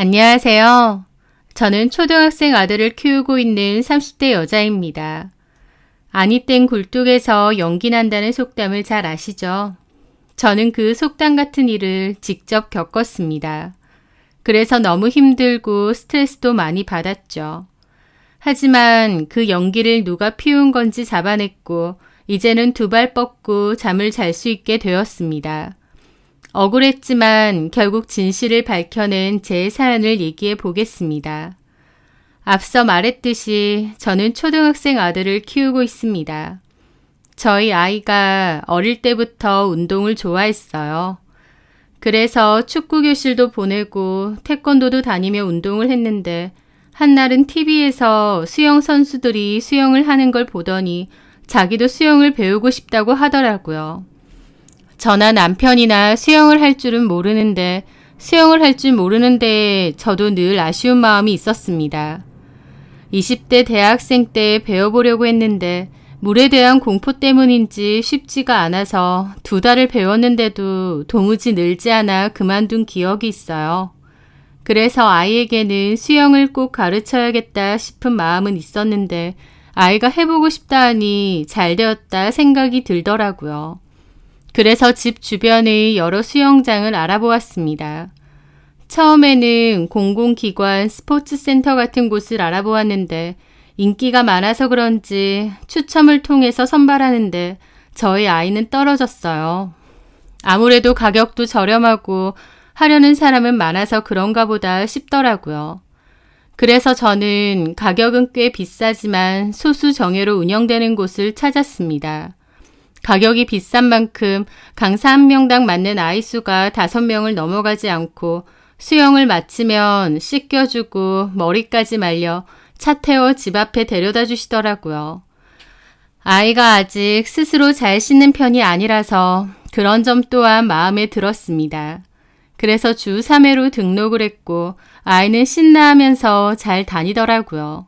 안녕하세요. 저는 초등학생 아들을 키우고 있는 30대 여자입니다. 아니 땡 굴뚝에서 연기 난다는 속담을 잘 아시죠? 저는 그 속담 같은 일을 직접 겪었습니다. 그래서 너무 힘들고 스트레스도 많이 받았죠. 하지만 그 연기를 누가 피운 건지 잡아냈고 이제는 두 발 뻗고 잠을 잘 수 있게 되었습니다. 억울했지만 결국 진실을 밝혀낸 제 사연을 얘기해 보겠습니다. 앞서 말했듯이 저는 초등학생 아들을 키우고 있습니다. 저희 아이가 어릴 때부터 운동을 좋아했어요. 그래서 축구 교실도 보내고 태권도도 다니며 운동을 했는데 한날은 TV에서 수영 선수들이 수영을 하는 걸 보더니 자기도 수영을 배우고 싶다고 하더라고요. 저나 남편이나 수영을 할 줄은 모르는데 수영을 할 줄 모르는데 저도 늘 아쉬운 마음이 있었습니다. 20대 대학생 때 배워보려고 했는데 물에 대한 공포 때문인지 쉽지가 않아서 2달을 배웠는데도 도무지 늘지 않아 그만둔 기억이 있어요. 그래서 아이에게는 수영을 꼭 가르쳐야겠다 싶은 마음은 있었는데 아이가 해보고 싶다 하니 잘 되었다 생각이 들더라고요. 그래서 집 주변의 여러 수영장을 알아보았습니다. 처음에는 공공기관 스포츠센터 같은 곳을 알아보았는데 인기가 많아서 그런지 추첨을 통해서 선발하는데 저희 아이는 떨어졌어요. 아무래도 가격도 저렴하고 하려는 사람은 많아서 그런가 보다 싶더라고요. 그래서 저는 가격은 꽤 비싸지만 소수 정예로 운영되는 곳을 찾았습니다. 가격이 비싼 만큼 강사 한 명당 맞는 아이 수가 5명을 넘어가지 않고 수영을 마치면 씻겨주고 머리까지 말려 차 태워 집 앞에 데려다 주시더라고요. 아이가 아직 스스로 잘 씻는 편이 아니라서 그런 점 또한 마음에 들었습니다. 그래서 주 3회로 등록을 했고 아이는 신나하면서 잘 다니더라고요.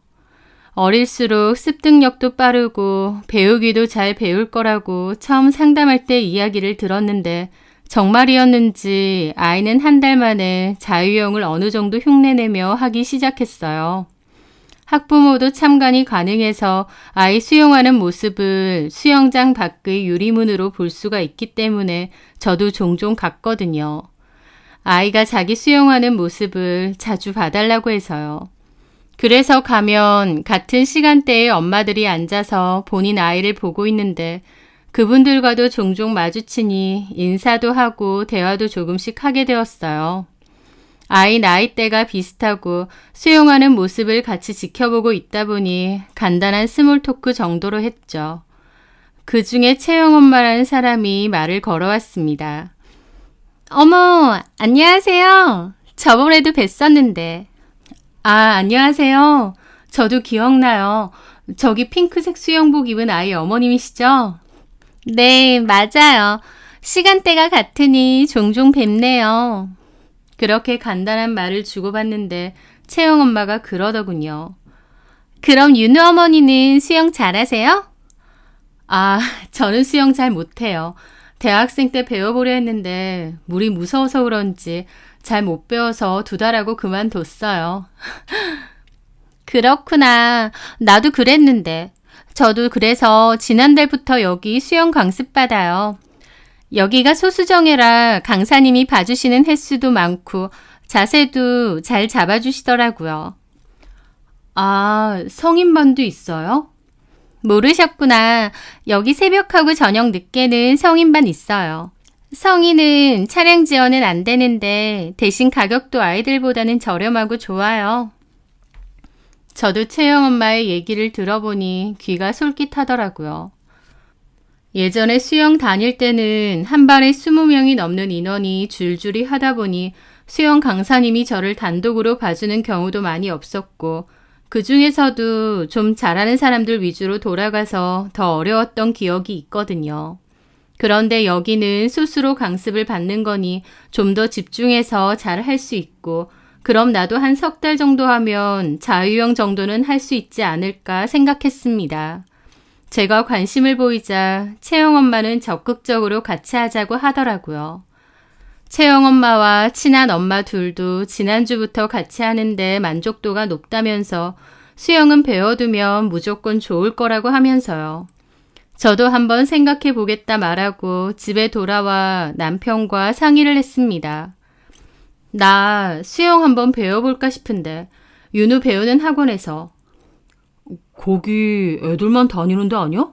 어릴수록 습득력도 빠르고 배우기도 잘 배울 거라고 처음 상담할 때 이야기를 들었는데 정말이었는지 아이는 한 달 만에 자유형을 어느 정도 흉내내며 하기 시작했어요. 학부모도 참관이 가능해서 아이 수영하는 모습을 수영장 밖의 유리문으로 볼 수가 있기 때문에 저도 종종 갔거든요. 아이가 자기 수영하는 모습을 자주 봐달라고 해서요. 그래서 가면 같은 시간대에 엄마들이 앉아서 본인 아이를 보고 있는데 그분들과도 종종 마주치니 인사도 하고 대화도 조금씩 하게 되었어요. 아이 나이대가 비슷하고 수영하는 모습을 같이 지켜보고 있다 보니 간단한 스몰 토크 정도로 했죠. 그 중에 채영 엄마라는 사람이 말을 걸어왔습니다. 어머, 안녕하세요. 저번에도 뵀었는데. 아, 안녕하세요. 저도 기억나요. 저기 핑크색 수영복 입은 아이 어머님이시죠? 네, 맞아요. 시간대가 같으니 종종 뵙네요. 그렇게 간단한 말을 주고받는데 채영 엄마가 그러더군요. 그럼 윤우 어머니는 수영 잘하세요? 아, 저는 수영 잘 못해요. 대학생 때 배워보려 했는데 물이 무서워서 그런지 잘 못 배워서 2달 하고 그만뒀어요. 그렇구나. 나도 그랬는데. 저도 그래서 지난달부터 여기 수영 강습 받아요. 여기가 소수정예라 강사님이 봐주시는 횟수도 많고 자세도 잘 잡아주시더라고요. 아, 성인반도 있어요? 모르셨구나. 여기 새벽하고 저녁 늦게는 성인반 있어요. 성인은 차량 지원은 안 되는데 대신 가격도 아이들보다는 저렴하고 좋아요. 저도 채영 엄마의 얘기를 들어보니 귀가 솔깃하더라고요. 예전에 수영 다닐 때는 한 반에 20명이 넘는 인원이 줄줄이 하다 보니 수영 강사님이 저를 단독으로 봐주는 경우도 많이 없었고 그 중에서도 좀 잘하는 사람들 위주로 돌아가서 더 어려웠던 기억이 있거든요. 그런데 여기는 소수로 강습을 받는 거니 좀 더 집중해서 잘 할 수 있고 그럼 나도 한 3달 정도 하면 자유형 정도는 할 수 있지 않을까 생각했습니다. 제가 관심을 보이자 채영 엄마는 적극적으로 같이 하자고 하더라고요. 채영 엄마와 친한 엄마 둘도 지난주부터 같이 하는데 만족도가 높다면서 수영은 배워두면 무조건 좋을 거라고 하면서요. 저도 한번 생각해 보겠다 말하고 집에 돌아와 남편과 상의를 했습니다. 나 수영 한번 배워볼까 싶은데 윤우 배우는 학원에서. 거기 애들만 다니는 데 아니야?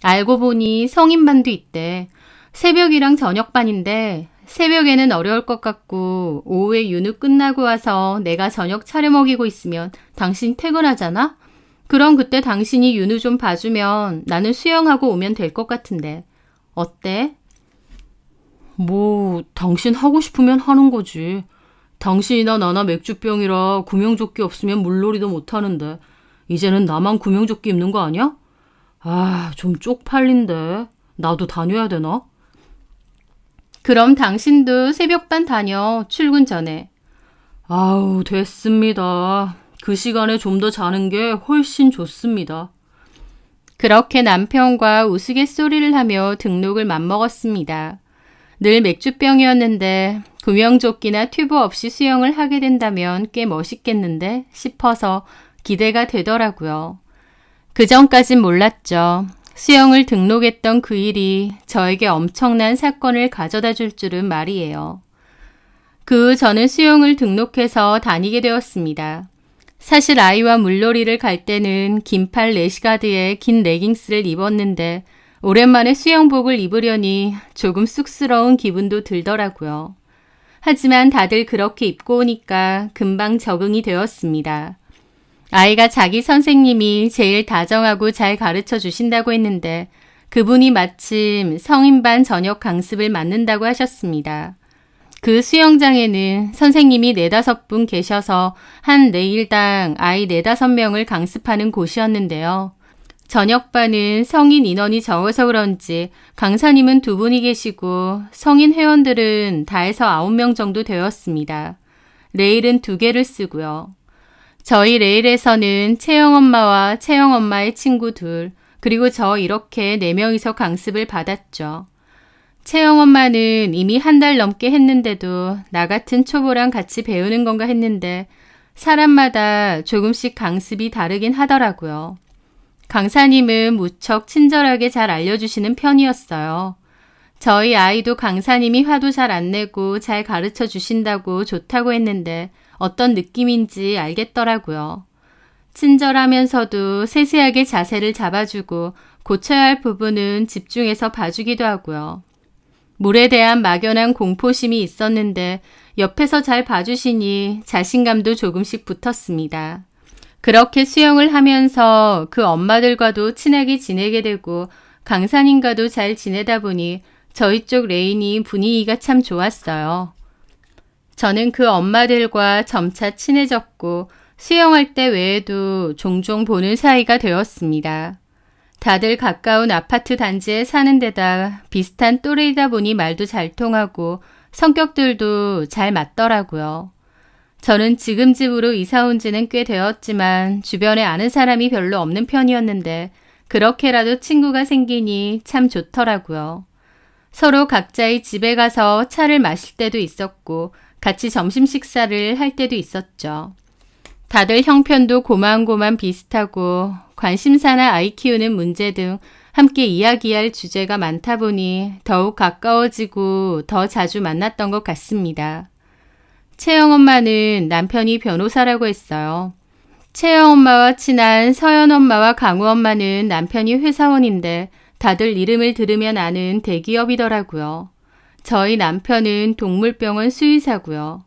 알고 보니 성인반도 있대. 새벽이랑 저녁반인데 새벽에는 어려울 것 같고 오후에 윤우 끝나고 와서 내가 저녁 차려 먹이고 있으면 당신 퇴근하잖아? 그럼 그때 당신이 윤우 좀 봐주면 나는 수영하고 오면 될 것 같은데. 어때? 뭐 당신 하고 싶으면 하는 거지. 당신이나 나나 맥주병이라 구명조끼 없으면 물놀이도 못하는데 이제는 나만 구명조끼 입는 거 아니야? 아, 좀 쪽팔린데. 나도 다녀야 되나? 그럼 당신도 새벽반 다녀, 출근 전에. 아우, 됐습니다. 그 시간에 좀 더 자는 게 훨씬 좋습니다. 그렇게 남편과 우스갯소리를 하며 등록을 맘먹었습니다. 늘 맥주병이었는데 구명조끼나 튜브 없이 수영을 하게 된다면 꽤 멋있겠는데 싶어서 기대가 되더라고요. 그전까진 몰랐죠. 수영을 등록했던 그 일이 저에게 엄청난 사건을 가져다 줄 줄은 말이에요. 그 후 저는 수영을 등록해서 다니게 되었습니다. 사실 아이와 물놀이를 갈 때는 긴팔 래시가드에 긴 레깅스를 입었는데 오랜만에 수영복을 입으려니 조금 쑥스러운 기분도 들더라고요. 하지만 다들 그렇게 입고 오니까 금방 적응이 되었습니다. 아이가 자기 선생님이 제일 다정하고 잘 가르쳐 주신다고 했는데 그분이 마침 성인반 저녁 강습을 맡는다고 하셨습니다. 그 수영장에는 선생님이 4-5분 계셔서 한 레일당 아이 4-5명을 강습하는 곳이었는데요. 저녁반은 성인 인원이 적어서 그런지 강사님은 2분이 계시고 성인 회원들은 다 해서 9명 정도 되었습니다. 레일은 2개를 쓰고요. 저희 레일에서는 채영 엄마와 채영 엄마의 친구 둘, 그리고 저 이렇게 4명이서 강습을 받았죠. 채영 엄마는 이미 1달 넘게 했는데도 나 같은 초보랑 같이 배우는 건가 했는데 사람마다 조금씩 강습이 다르긴 하더라고요. 강사님은 무척 친절하게 잘 알려주시는 편이었어요. 저희 아이도 강사님이 화도 잘 안 내고 잘 가르쳐 주신다고 좋다고 했는데 어떤 느낌인지 알겠더라고요. 친절하면서도 세세하게 자세를 잡아주고 고쳐야 할 부분은 집중해서 봐주기도 하고요. 물에 대한 막연한 공포심이 있었는데 옆에서 잘 봐주시니 자신감도 조금씩 붙었습니다. 그렇게 수영을 하면서 그 엄마들과도 친하게 지내게 되고 강사님과도 잘 지내다 보니 저희 쪽 레인이 분위기가 참 좋았어요. 저는 그 엄마들과 점차 친해졌고 수영할 때 외에도 종종 보는 사이가 되었습니다. 다들 가까운 아파트 단지에 사는 데다 비슷한 또래이다 보니 말도 잘 통하고 성격들도 잘 맞더라고요. 저는 지금 집으로 이사 온 지는 꽤 되었지만 주변에 아는 사람이 별로 없는 편이었는데 그렇게라도 친구가 생기니 참 좋더라고요. 서로 각자의 집에 가서 차를 마실 때도 있었고 같이 점심 식사를 할 때도 있었죠. 다들 형편도 고만고만 비슷하고 관심사나 아이 키우는 문제 등 함께 이야기할 주제가 많다 보니 더욱 가까워지고 더 자주 만났던 것 같습니다. 채영 엄마는 남편이 변호사라고 했어요. 채영 엄마와 친한 서연 엄마와 강우 엄마는 남편이 회사원인데 다들 이름을 들으면 아는 대기업이더라고요. 저희 남편은 동물병원 수의사고요.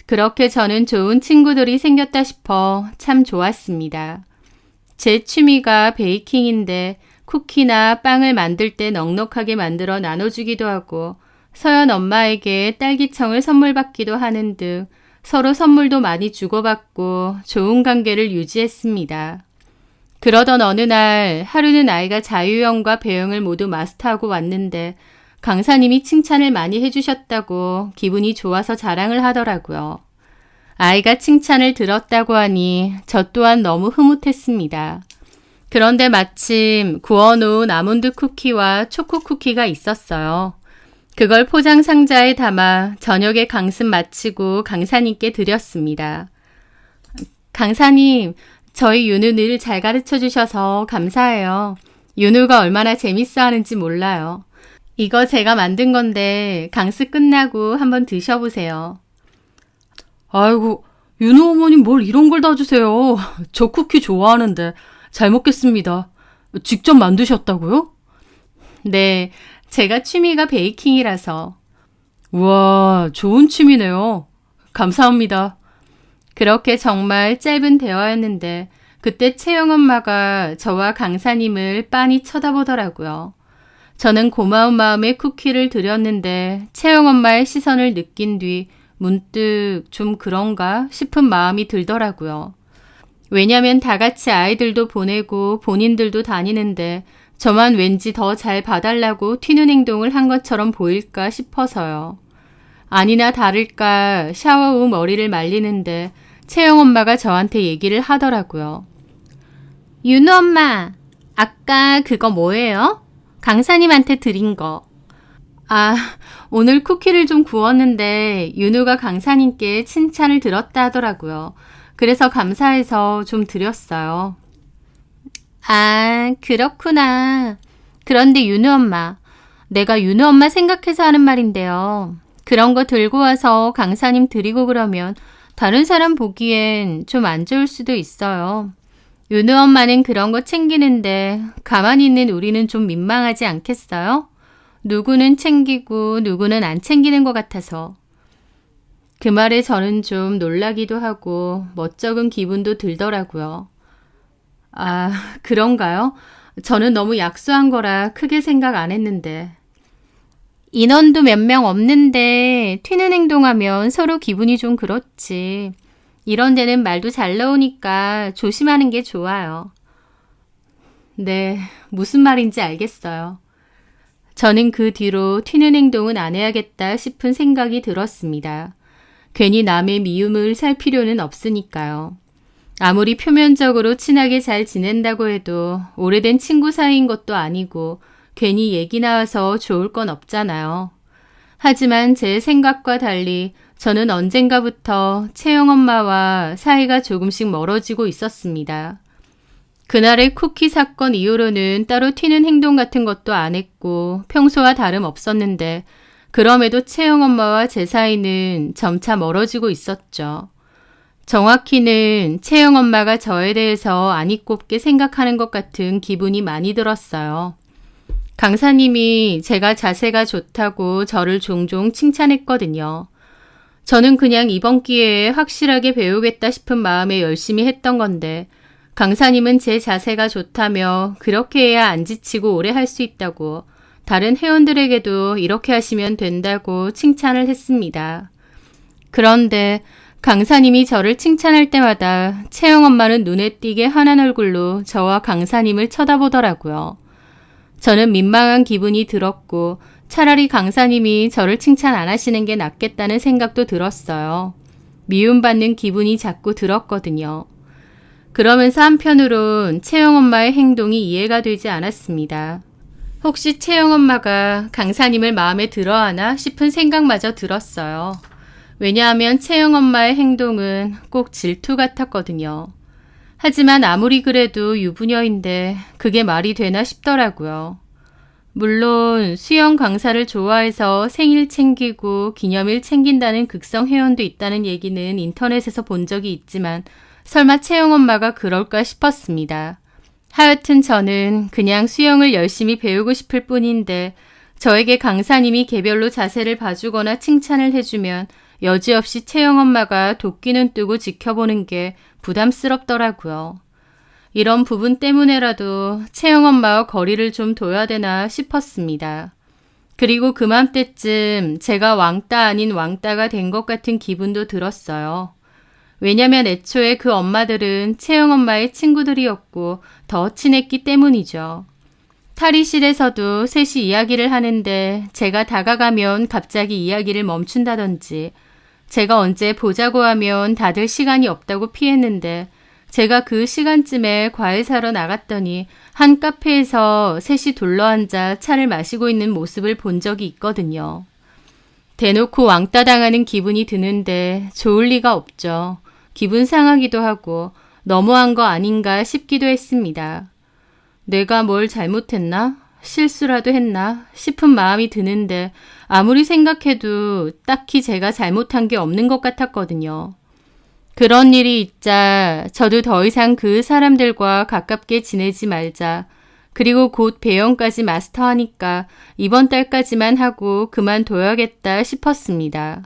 그렇게 저는 좋은 친구들이 생겼다 싶어 참 좋았습니다. 제 취미가 베이킹인데 쿠키나 빵을 만들 때 넉넉하게 만들어 나눠주기도 하고 서연 엄마에게 딸기청을 선물 받기도 하는 등 서로 선물도 많이 주고받고 좋은 관계를 유지했습니다. 그러던 어느 날 하루는 아이가 자유형과 배영을 모두 마스터하고 왔는데 강사님이 칭찬을 많이 해주셨다고 기분이 좋아서 자랑을 하더라고요. 아이가 칭찬을 들었다고 하니 저 또한 너무 흐뭇했습니다. 그런데 마침 구워놓은 아몬드 쿠키와 초코 쿠키가 있었어요. 그걸 포장 상자에 담아 저녁에 강습 마치고 강사님께 드렸습니다. 강사님, 저희 윤우 늘 잘 가르쳐 주셔서 감사해요. 윤우가 얼마나 재밌어 하는지 몰라요. 이거 제가 만든 건데 강습 끝나고 한번 드셔보세요. 아이고, 윤우 어머님 뭘 이런 걸 다 주세요. 저 쿠키 좋아하는데 잘 먹겠습니다. 직접 만드셨다고요? 네, 제가 취미가 베이킹이라서. 우와, 좋은 취미네요. 감사합니다. 그렇게 정말 짧은 대화였는데 그때 채영 엄마가 저와 강사님을 빤히 쳐다보더라고요. 저는 고마운 마음에 쿠키를 드렸는데 채영 엄마의 시선을 느낀 뒤 문득 좀 그런가 싶은 마음이 들더라고요. 왜냐면 다 같이 아이들도 보내고 본인들도 다니는데 저만 왠지 더 잘 봐달라고 튀는 행동을 한 것처럼 보일까 싶어서요. 아니나 다를까 샤워 후 머리를 말리는데 채영 엄마가 저한테 얘기를 하더라고요. 윤우 엄마, 아까 그거 뭐예요? 강사님한테 드린 거. 아, 오늘 쿠키를 좀 구웠는데 윤우가 강사님께 칭찬을 들었다 하더라고요. 그래서 감사해서 좀 드렸어요. 아, 그렇구나. 그런데 윤우 엄마, 내가 윤우 엄마 생각해서 하는 말인데요. 그런 거 들고 와서 강사님 드리고 그러면 다른 사람 보기엔 좀 안 좋을 수도 있어요. 윤우 엄마는 그런 거 챙기는데 가만히 있는 우리는 좀 민망하지 않겠어요? 누구는 챙기고 누구는 안 챙기는 것 같아서. 그 말에 저는 좀 놀라기도 하고 멋쩍은 기분도 들더라고요. 아, 그런가요? 저는 너무 약소한 거라 크게 생각 안 했는데. 인원도 몇 명 없는데 튀는 행동하면 서로 기분이 좀 그렇지. 이런 데는 말도 잘 나오니까 조심하는 게 좋아요. 네, 무슨 말인지 알겠어요. 저는 그 뒤로 튀는 행동은 안 해야겠다 싶은 생각이 들었습니다. 괜히 남의 미움을 살 필요는 없으니까요. 아무리 표면적으로 친하게 잘 지낸다고 해도 오래된 친구 사이인 것도 아니고 괜히 얘기 나와서 좋을 건 없잖아요. 하지만 제 생각과 달리 저는 언젠가부터 채영 엄마와 사이가 조금씩 멀어지고 있었습니다. 그날의 쿠키 사건 이후로는 따로 튀는 행동 같은 것도 안 했고 평소와 다름없었는데 그럼에도 채영 엄마와 제 사이는 점차 멀어지고 있었죠. 정확히는 채영 엄마가 저에 대해서 아니 꼽게 생각하는 것 같은 기분이 많이 들었어요. 강사님이 제가 자세가 좋다고 저를 종종 칭찬했거든요. 저는 그냥 이번 기회에 확실하게 배우겠다 싶은 마음에 열심히 했던 건데 강사님은 제 자세가 좋다며 그렇게 해야 안 지치고 오래 할 수 있다고 다른 회원들에게도 이렇게 하시면 된다고 칭찬을 했습니다. 그런데 강사님이 저를 칭찬할 때마다 채영 엄마는 눈에 띄게 환한 얼굴로 저와 강사님을 쳐다보더라고요. 저는 민망한 기분이 들었고 차라리 강사님이 저를 칭찬 안 하시는 게 낫겠다는 생각도 들었어요. 미움받는 기분이 자꾸 들었거든요. 그러면서 한편으론 채영 엄마의 행동이 이해가 되지 않았습니다. 혹시 채영 엄마가 강사님을 마음에 들어하나 싶은 생각마저 들었어요. 왜냐하면 채영 엄마의 행동은 꼭 질투 같았거든요. 하지만 아무리 그래도 유부녀인데 그게 말이 되나 싶더라고요. 물론 수영 강사를 좋아해서 생일 챙기고 기념일 챙긴다는 극성 회원도 있다는 얘기는 인터넷에서 본 적이 있지만 설마 채영 엄마가 그럴까 싶었습니다. 하여튼 저는 그냥 수영을 열심히 배우고 싶을 뿐인데 저에게 강사님이 개별로 자세를 봐주거나 칭찬을 해주면 여지없이 채영 엄마가 도끼는 뜨고 지켜보는 게 부담스럽더라고요. 이런 부분 때문에라도 채영 엄마와 거리를 좀 둬야 되나 싶었습니다. 그리고 그맘때쯤 제가 왕따 아닌 왕따가 된 것 같은 기분도 들었어요. 왜냐면 애초에 그 엄마들은 채영 엄마의 친구들이었고 더 친했기 때문이죠. 탈의실에서도 셋이 이야기를 하는데 제가 다가가면 갑자기 이야기를 멈춘다든지 제가 언제 보자고 하면 다들 시간이 없다고 피했는데 제가 그 시간쯤에 과일 사러 나갔더니 한 카페에서 셋이 둘러앉아 차를 마시고 있는 모습을 본 적이 있거든요. 대놓고 왕따 당하는 기분이 드는데 좋을 리가 없죠. 기분 상하기도 하고 너무한 거 아닌가 싶기도 했습니다. 내가 뭘 잘못했나? 실수라도 했나? 싶은 마음이 드는데 아무리 생각해도 딱히 제가 잘못한 게 없는 것 같았거든요. 그런 일이 있자 저도 더 이상 그 사람들과 가깝게 지내지 말자. 그리고 곧 배영까지 마스터하니까 이번 달까지만 하고 그만둬야겠다 싶었습니다.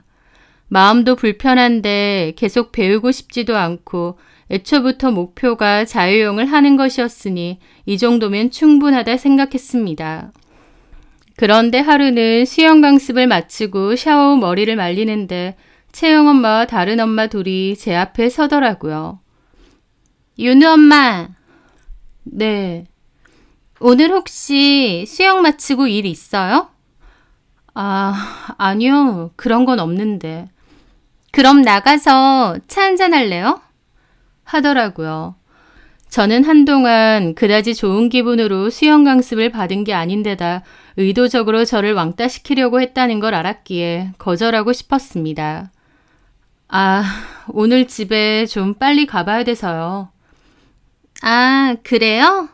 마음도 불편한데 계속 배우고 싶지도 않고 애초부터 목표가 자유형을 하는 것이었으니 이 정도면 충분하다 생각했습니다. 그런데 하루는 수영 강습을 마치고 샤워 후 머리를 말리는데 채영 엄마와 다른 엄마 둘이 제 앞에 서더라고요. 윤우 엄마. 네. 오늘 혹시 수영 마치고 일 있어요? 아니요. 그런 건 없는데. 그럼 나가서 차 한잔 할래요? 하더라고요. 저는 한동안 그다지 좋은 기분으로 수영 강습을 받은 게 아닌데다 의도적으로 저를 왕따시키려고 했다는 걸 알았기에 거절하고 싶었습니다. 오늘 집에 좀 빨리 가봐야 돼서요. 그래요?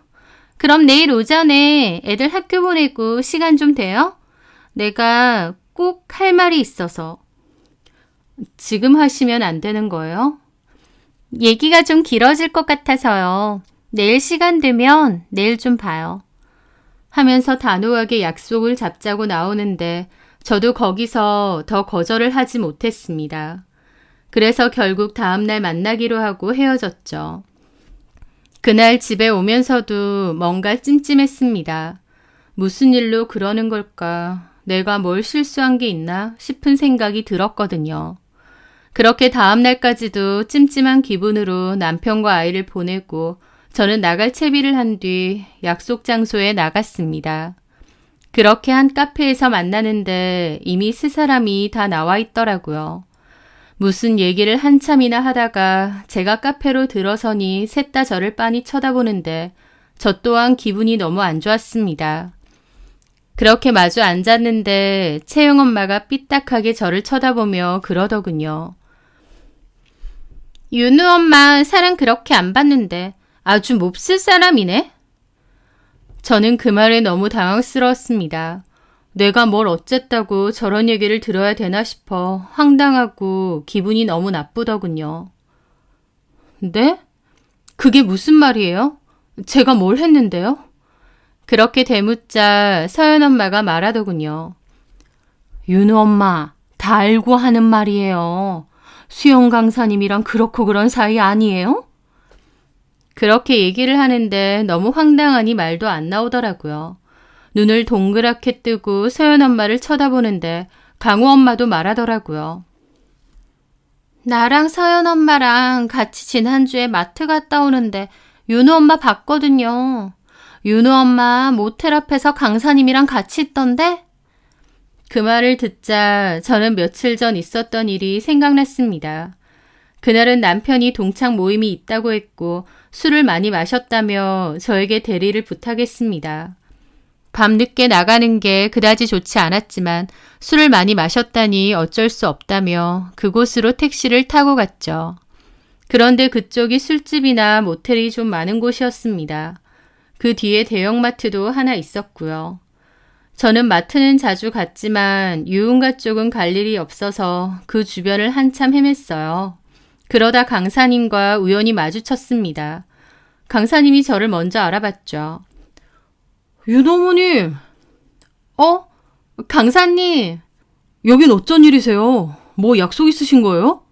그럼 내일 오전에 애들 학교 보내고 시간 좀 돼요? 내가 꼭 할 말이 있어서. 지금 하시면 안 되는 거예요? 얘기가 좀 길어질 것 같아서요. 내일 시간 되면 내일 좀 봐요. 하면서 단호하게 약속을 잡자고 나오는데 저도 거기서 더 거절을 하지 못했습니다. 그래서 결국 다음날 만나기로 하고 헤어졌죠. 그날 집에 오면서도 뭔가 찜찜했습니다. 무슨 일로 그러는 걸까? 내가 뭘 실수한 게 있나 싶은 생각이 들었거든요. 그렇게 다음날까지도 찜찜한 기분으로 남편과 아이를 보내고 저는 나갈 채비를 한 뒤 약속 장소에 나갔습니다. 그렇게 한 카페에서 만나는데 이미 세 사람이 다 나와 있더라고요. 무슨 얘기를 한참이나 하다가 제가 카페로 들어서니 셋 다 저를 빤히 쳐다보는데 저 또한 기분이 너무 안 좋았습니다. 그렇게 마주 앉았는데 채영 엄마가 삐딱하게 저를 쳐다보며 그러더군요. 윤우 엄마 사랑 그렇게 안 받는데 아주 몹쓸 사람이네. 저는 그 말에 너무 당황스러웠습니다. 내가 뭘 어쨌다고 저런 얘기를 들어야 되나 싶어 황당하고 기분이 너무 나쁘더군요. 네? 그게 무슨 말이에요? 제가 뭘 했는데요? 그렇게 되묻자 서연 엄마가 말하더군요. 윤우 엄마, 다 알고 하는 말이에요. 수영 강사님이랑 그렇고 그런 사이 아니에요? 그렇게 얘기를 하는데 너무 황당하니 말도 안 나오더라고요. 눈을 동그랗게 뜨고 서연 엄마를 쳐다보는데 강우 엄마도 말하더라고요. 나랑 서연 엄마랑 같이 지난주에 마트 갔다 오는데 윤우 엄마 봤거든요. 윤우 엄마 모텔 앞에서 강사님이랑 같이 있던데? 그 말을 듣자 저는 며칠 전 있었던 일이 생각났습니다. 그날은 남편이 동창 모임이 있다고 했고 술을 많이 마셨다며 저에게 대리를 부탁했습니다. 밤늦게 나가는 게 그다지 좋지 않았지만 술을 많이 마셨다니 어쩔 수 없다며 그곳으로 택시를 타고 갔죠. 그런데 그쪽이 술집이나 모텔이 좀 많은 곳이었습니다. 그 뒤에 대형마트도 하나 있었고요. 저는 마트는 자주 갔지만 유흥가 쪽은 갈 일이 없어서 그 주변을 한참 헤맸어요. 그러다 강사님과 우연히 마주쳤습니다. 강사님이 저를 먼저 알아봤죠. 윤 어머님! 강사님! 여긴 어쩐 일이세요? 뭐 약속 있으신 거예요?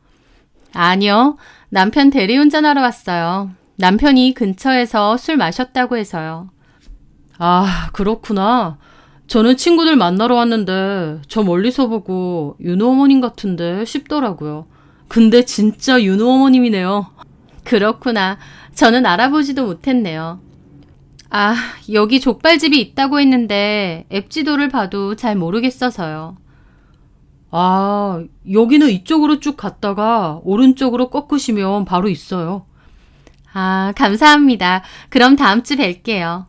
아니요. 남편 대리운전하러 왔어요. 남편이 근처에서 술 마셨다고 해서요. 그렇구나. 저는 친구들 만나러 왔는데 저 멀리서 보고 윤호 어머님 같은데 싶더라고요. 근데 진짜 윤호 어머님이네요. 그렇구나. 저는 알아보지도 못했네요. 여기 족발집이 있다고 했는데 앱 지도를 봐도 잘 모르겠어서요. 여기는 이쪽으로 쭉 갔다가 오른쪽으로 꺾으시면 바로 있어요. 아, 감사합니다. 그럼 다음 주 뵐게요.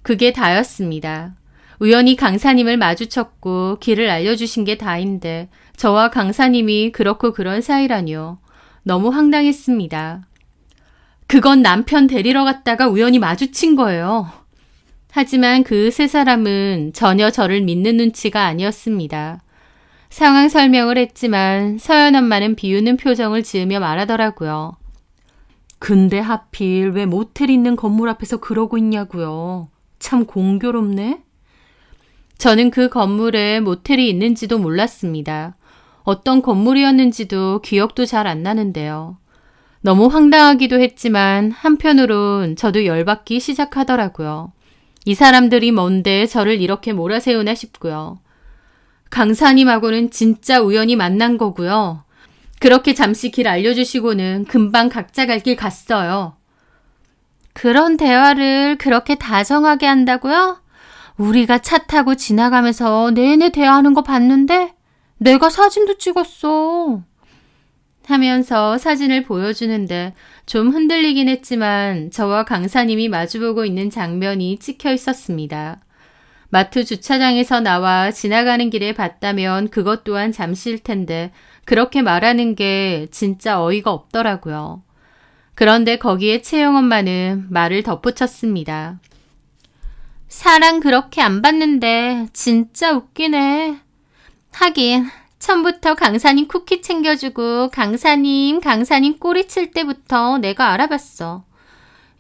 그게 다였습니다. 우연히 강사님을 마주쳤고 길을 알려주신 게 다인데 저와 강사님이 그렇고 그런 사이라뇨. 너무 황당했습니다. 그건 남편 데리러 갔다가 우연히 마주친 거예요. 하지만 그 세 사람은 전혀 저를 믿는 눈치가 아니었습니다. 상황 설명을 했지만 서연 엄마는 비웃는 표정을 지으며 말하더라고요. 근데 하필 왜 모텔 있는 건물 앞에서 그러고 있냐고요. 참 공교롭네. 저는 그 건물에 모텔이 있는지도 몰랐습니다. 어떤 건물이었는지도 기억도 잘 안 나는데요. 너무 황당하기도 했지만 한편으론 저도 열받기 시작하더라고요. 이 사람들이 뭔데 저를 이렇게 몰아세우나 싶고요. 강사님하고는 진짜 우연히 만난 거고요. 그렇게 잠시 길 알려주시고는 금방 각자 갈 길 갔어요. 그런 대화를 그렇게 다정하게 한다고요? 우리가 차 타고 지나가면서 내내 대화하는 거 봤는데 내가 사진도 찍었어. 하면서 사진을 보여주는데 좀 흔들리긴 했지만 저와 강사님이 마주보고 있는 장면이 찍혀 있었습니다. 마트 주차장에서 나와 지나가는 길에 봤다면 그것 또한 잠시일 텐데 그렇게 말하는 게 진짜 어이가 없더라고요. 그런데 거기에 채영 엄마는 말을 덧붙였습니다. 사랑 그렇게 안 봤는데 진짜 웃기네. 하긴 처음부터 강사님 쿠키 챙겨주고 강사님 꼬리칠 때부터 내가 알아봤어.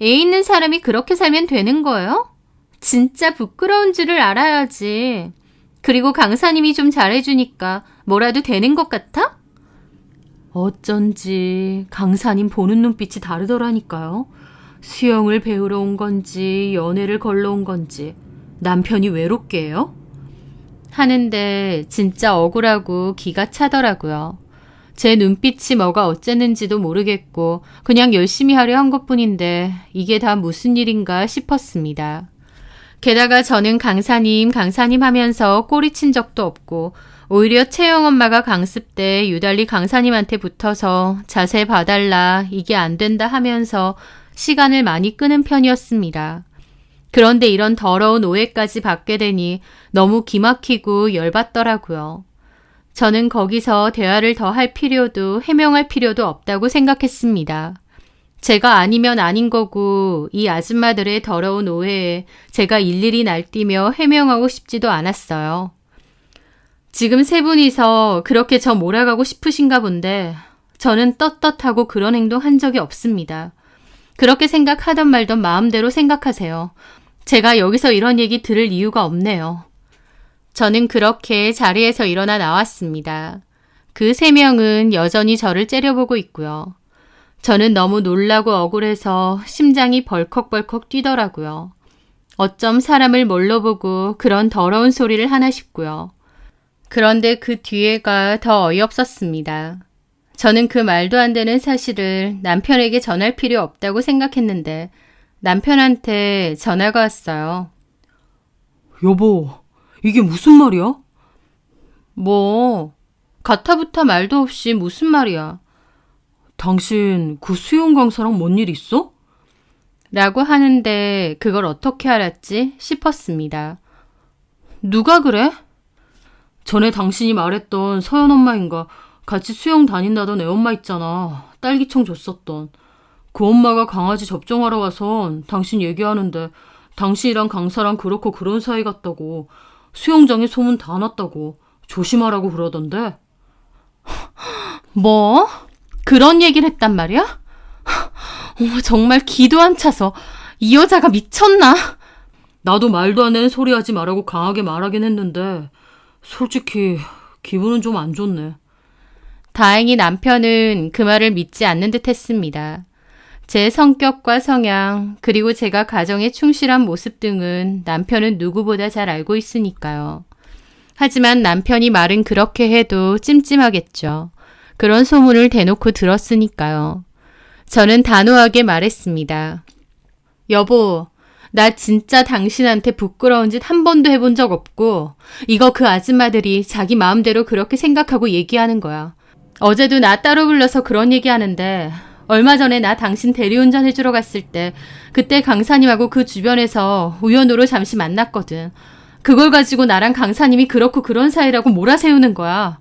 애 있는 사람이 그렇게 살면 되는 거예요? 진짜 부끄러운 줄을 알아야지. 그리고 강사님이 좀 잘해주니까 뭐라도 되는 것 같아? 어쩐지 강사님 보는 눈빛이 다르더라니까요. 수영을 배우러 온 건지 연애를 걸러 온 건지 남편이 외롭게 해요? 하는데 진짜 억울하고 기가 차더라고요. 제 눈빛이 뭐가 어쨌는지도 모르겠고 그냥 열심히 하려 한 것뿐인데 이게 다 무슨 일인가 싶었습니다. 게다가 저는 강사님 하면서 꼬리친 적도 없고 오히려 채영 엄마가 강습 때 유달리 강사님한테 붙어서 자세 봐달라 이게 안 된다 하면서 시간을 많이 끄는 편이었습니다. 그런데 이런 더러운 오해까지 받게 되니 너무 기막히고 열받더라고요. 저는 거기서 대화를 더 할 필요도 해명할 필요도 없다고 생각했습니다. 제가 아니면 아닌 거고 이 아줌마들의 더러운 오해에 제가 일일이 날뛰며 해명하고 싶지도 않았어요. 지금 세 분이서 그렇게 저 몰아가고 싶으신가 본데 저는 떳떳하고 그런 행동 한 적이 없습니다. 그렇게 생각하던 말던 마음대로 생각하세요. 제가 여기서 이런 얘기 들을 이유가 없네요. 저는 그렇게 자리에서 일어나 나왔습니다. 그 세 명은 여전히 저를 째려보고 있고요. 저는 너무 놀라고 억울해서 심장이 벌컥벌컥 뛰더라고요. 어쩜 사람을 뭘로 보고 그런 더러운 소리를 하나 싶고요. 그런데 그 뒤에가 더 어이없었습니다. 저는 그 말도 안 되는 사실을 남편에게 전할 필요 없다고 생각했는데 남편한테 전화가 왔어요. 여보, 이게 무슨 말이야? 뭐, 가타부타 말도 없이 무슨 말이야. 당신 그 수영 강사랑 뭔 일 있어? 라고 하는데 그걸 어떻게 알았지 싶었습니다. 누가 그래? 전에 당신이 말했던 서연 엄마인가 같이 수영 다닌다던 애 엄마 있잖아. 딸기청 줬었던. 그 엄마가 강아지 접종하러 와선 당신 얘기하는데 당신이랑 강사랑 그렇고 그런 사이 같다고 수영장에 소문 다 났다고 조심하라고 그러던데. 뭐? 그런 얘기를 했단 말이야? 정말 기도 안 차서 이 여자가 미쳤나? 나도 말도 안 되는 소리 하지 말라고 강하게 말하긴 했는데 솔직히 기분은 좀 안 좋네. 다행히 남편은 그 말을 믿지 않는 듯 했습니다. 제 성격과 성향, 그리고 제가 가정에 충실한 모습 등은 남편은 누구보다 잘 알고 있으니까요. 하지만 남편이 말은 그렇게 해도 찜찜하겠죠. 그런 소문을 대놓고 들었으니까요. 저는 단호하게 말했습니다. 여보, 나 진짜 당신한테 부끄러운 짓 한 번도 해본 적 없고 이거 그 아줌마들이 자기 마음대로 그렇게 생각하고 얘기하는 거야. 어제도 나 따로 불러서 그런 얘기하는데 얼마 전에 나 당신 대리운전 해주러 갔을 때 그때 강사님하고 그 주변에서 우연으로 잠시 만났거든. 그걸 가지고 나랑 강사님이 그렇고 그런 사이라고 몰아세우는 거야.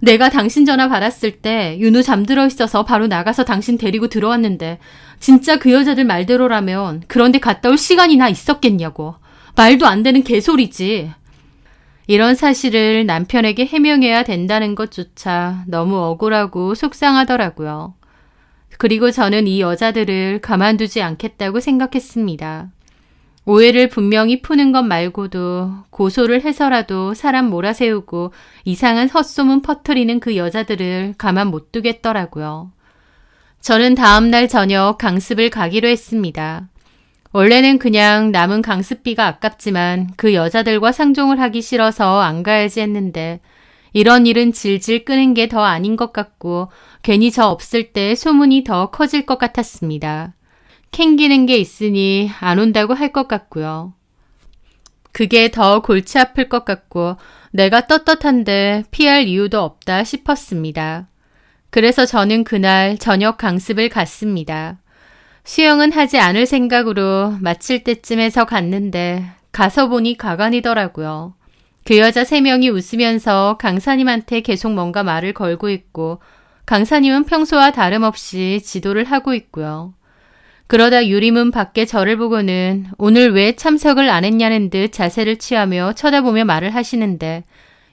내가 당신 전화 받았을 때 윤우 잠들어 있어서 바로 나가서 당신 데리고 들어왔는데 진짜 그 여자들 말대로라면 그런데 갔다 올 시간이나 있었겠냐고. 말도 안 되는 개소리지. 이런 사실을 남편에게 해명해야 된다는 것조차 너무 억울하고 속상하더라고요. 그리고 저는 이 여자들을 가만두지 않겠다고 생각했습니다. 오해를 분명히 푸는 것 말고도 고소를 해서라도 사람 몰아세우고 이상한 헛소문 퍼뜨리는 그 여자들을 가만 못 두겠더라고요. 저는 다음날 저녁 강습을 가기로 했습니다. 원래는 그냥 남은 강습비가 아깝지만 그 여자들과 상종을 하기 싫어서 안 가야지 했는데 이런 일은 질질 끄는 게 더 아닌 것 같고 괜히 저 없을 때 소문이 더 커질 것 같았습니다. 캥기는 게 있으니 안 온다고 할 것 같고요. 그게 더 골치 아플 것 같고 내가 떳떳한데 피할 이유도 없다 싶었습니다. 그래서 저는 그날 저녁 강습을 갔습니다. 수영은 하지 않을 생각으로 마칠 때쯤 해서 갔는데 가서 보니 가관이더라고요. 그 여자 3명이 웃으면서 강사님한테 계속 뭔가 말을 걸고 있고 강사님은 평소와 다름없이 지도를 하고 있고요. 그러다 유리문 밖에 저를 보고는 오늘 왜 참석을 안 했냐는 듯 자세를 취하며 쳐다보며 말을 하시는데